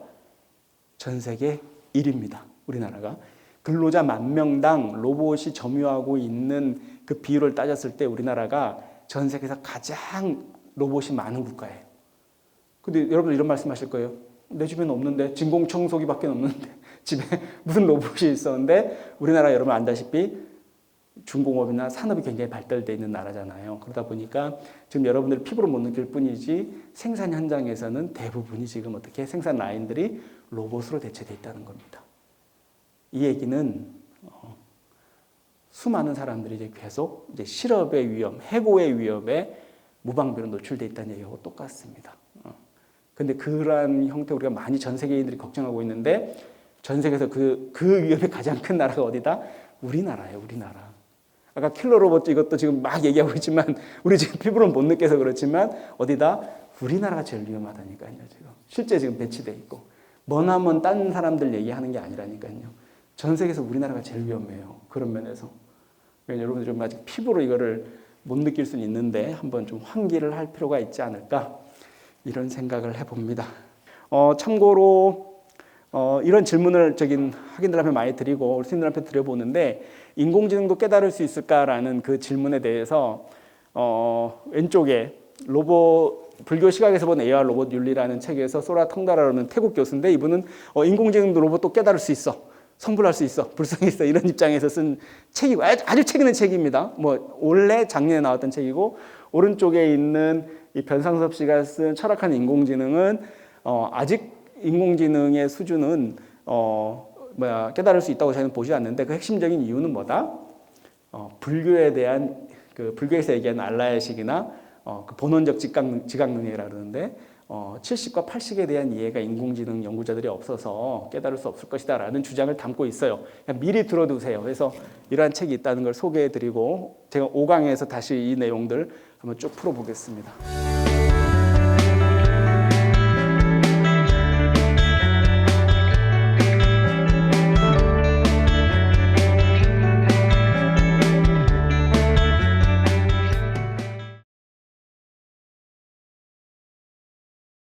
전 세계 1위입니다. 우리나라가. 근로자 10,000명당 로봇이 점유하고 있는 그 비율을 따졌을 때 우리나라가 전 세계에서 가장 로봇이 많은 국가예요. 근데 여러분 이런 말씀하실 거예요. 내 집에는 없는데, 진공청소기밖에 없는데 집에 무슨 로봇이 있었는데, 우리나라 여러분 안다시피 중공업이나 산업이 굉장히 발달되어 있는 나라잖아요. 그러다 보니까 지금 여러분들이 피부로 못 느낄 뿐이지 생산 현장에서는 대부분이 지금 어떻게 생산 라인들이 로봇으로 대체되어 있다는 겁니다. 이 얘기는 수많은 사람들이 이제 계속 이제 실업의 위험, 해고의 위협에 무방비로 노출되어 있다는 얘기하고 똑같습니다. 근데 그러한 형태 우리가 많이 전 세계인들이 걱정하고 있는데, 전 세계에서 그 위협이 가장 큰 나라가 어디다? 우리나라예요, 우리나라. 아까 킬러 로봇 이것도 지금 막 얘기하고 있지만 우리 지금 피부로는 못 느껴서 그렇지만 어디다? 우리나라가 제일 위험하다니까요. 지금 실제 지금 배치돼 있고, 머나먼 딴 사람들 얘기하는 게 아니라니까요. 전 세계에서 우리나라가 제일 위험해요. 그런 면에서. 그러니까 여러분들 좀 아직 피부로 이거를 못 느낄 수는 있는데 한번 좀 환기를 할 필요가 있지 않을까, 이런 생각을 해봅니다. 참고로 이런 질문을 학인들한테 많이 드리고 우리 스님들한테 드려보는데, 인공지능도 깨달을 수 있을까라는 그 질문에 대해서 왼쪽에 불교 시각에서 본 AR 로봇 윤리라는 책에서 소라 텅다라는 태국 교수인데, 이분은 인공지능도 로봇도 깨달을 수 있어, 성불할 수 있어, 불성이 있어, 이런 입장에서 쓴 책이고, 아주 최근의 책입니다. 올해 작년에 나왔던 책이고, 오른쪽에 있는 이 변상섭 씨가 쓴 철학한 인공지능은 아직 인공지능의 수준은 깨달을 수 있다고 저는 보지 않는데, 그 핵심적인 이유는 뭐다? 불교에 대한 불교에서 얘기하는 알라의식이나 그 본원적 지각 능력이라 그러는데, 70과 80에 대한 이해가 인공지능 연구자들이 없어서 깨달을 수 없을 것이다라는 주장을 담고 있어요. 그냥 미리 들어두세요. 그래서 이러한 책이 있다는 걸 소개해드리고, 제가 5강에서 다시 이 내용들 한번 쭉 풀어보겠습니다.